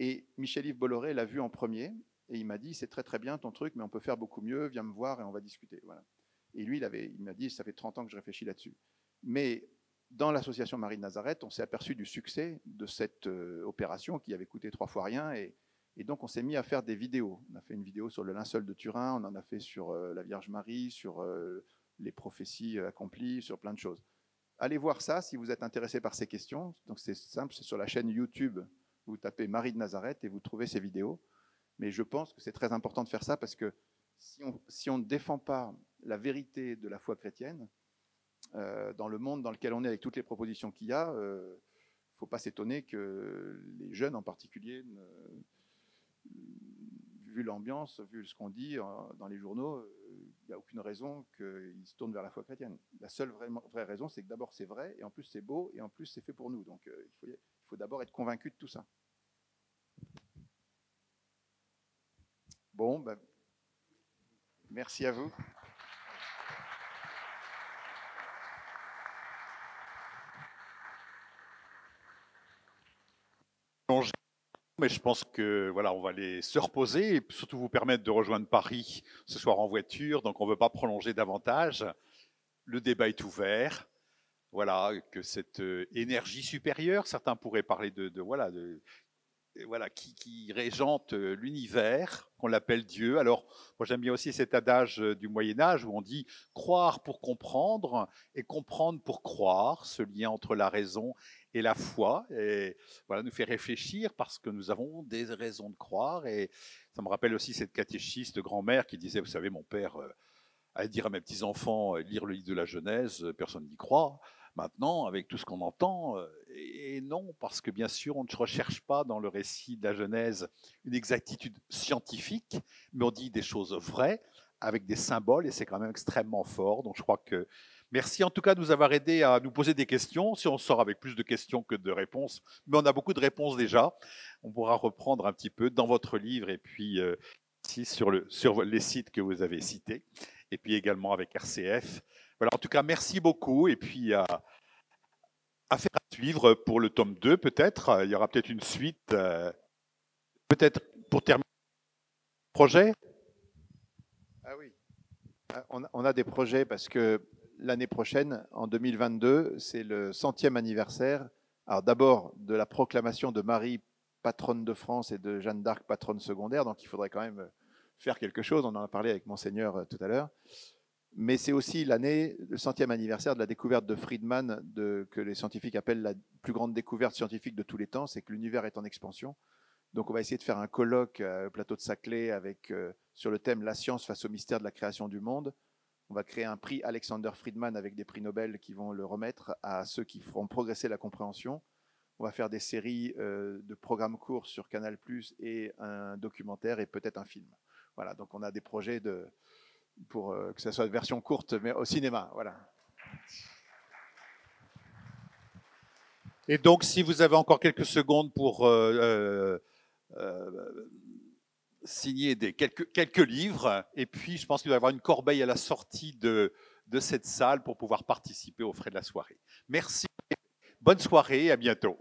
Et Michel-Yves Bolloré l'a vu en premier, et il m'a dit, c'est très très bien ton truc, mais on peut faire beaucoup mieux, viens me voir et on va discuter. Voilà. Et lui, il m'a dit, ça fait 30 ans que je réfléchis là-dessus. Mais dans l'association Marie de Nazareth, on s'est aperçu du succès de cette opération qui avait coûté 3 fois rien, et donc on s'est mis à faire des vidéos. On a fait une vidéo sur le linceul de Turin, on en a fait sur la Vierge Marie, sur les prophéties accomplies, sur plein de choses. Allez voir ça si vous êtes intéressé par ces questions. Donc c'est simple, c'est sur la chaîne YouTube. Vous tapez Marie de Nazareth et vous trouvez ces vidéos. Mais je pense que c'est très important de faire ça parce que si on ne défend pas la vérité de la foi chrétienne, dans le monde dans lequel on est avec toutes les propositions qu'il y a, il ne faut pas s'étonner que les jeunes en particulier, vu l'ambiance, vu ce qu'on dit dans les journaux, il n'y a aucune raison qu'ils se tournent vers la foi chrétienne. La seule vraie raison, c'est que d'abord c'est vrai, et en plus c'est beau, et en plus c'est fait pour nous. Donc il faut d'abord être convaincu de tout ça. Bon, ben, merci à vous. Mais je pense que voilà, on va aller se reposer et surtout vous permettre de rejoindre Paris ce soir en voiture. Donc on ne veut pas prolonger davantage. Le débat est ouvert. Voilà, que cette énergie supérieure, certains pourraient parler qui régente l'univers, qu'on l'appelle Dieu. Alors, moi j'aime bien aussi cet adage du Moyen-Âge où on dit croire pour comprendre et comprendre pour croire, ce lien entre la raison et la foi. Et voilà, nous fait réfléchir parce que nous avons des raisons de croire. Et ça me rappelle aussi cette catéchiste grand-mère qui disait, vous savez, mon père allait dire à mes petits-enfants, lire le livre de la Genèse, personne n'y croit. Maintenant, avec tout ce qu'on entend, et non, parce que bien sûr, on ne recherche pas dans le récit de la Genèse une exactitude scientifique, mais on dit des choses vraies, avec des symboles, et c'est quand même extrêmement fort. Donc je crois que merci en tout cas de nous avoir aidés à nous poser des questions. Si on sort avec plus de questions que de réponses, mais on a beaucoup de réponses déjà, on pourra reprendre un petit peu dans votre livre, et puis ici sur les sites que vous avez cités, et puis également avec RCF. Voilà, en tout cas, merci beaucoup. Et puis, à faire à suivre pour le tome 2, peut-être. Il y aura peut-être une suite. Peut-être pour terminer le projet. Ah oui. On a des projets parce que l'année prochaine, en 2022, c'est le 100e anniversaire. Alors d'abord, de la proclamation de Marie, patronne de France, et de Jeanne d'Arc, patronne secondaire. Donc il faudrait quand même faire quelque chose. On en a parlé avec Monseigneur tout à l'heure. Mais c'est aussi l'année, le 100e anniversaire de la découverte de Friedman, que les scientifiques appellent la plus grande découverte scientifique de tous les temps, c'est que l'univers est en expansion. Donc on va essayer de faire un colloque au plateau de Saclay sur le thème « La science face au mystère de la création du monde ». On va créer un prix Alexander Friedman avec des prix Nobel qui vont le remettre à ceux qui feront progresser la compréhension. On va faire des séries de programmes courts sur Canal+, et un documentaire et peut-être un film. Voilà, donc on a des projets pour que ça soit une version courte, mais au cinéma. Voilà. Et donc, si vous avez encore quelques secondes pour signer quelques livres, et puis je pense qu'il doit y avoir une corbeille à la sortie de cette salle pour pouvoir participer aux frais de la soirée. Merci, bonne soirée et à bientôt.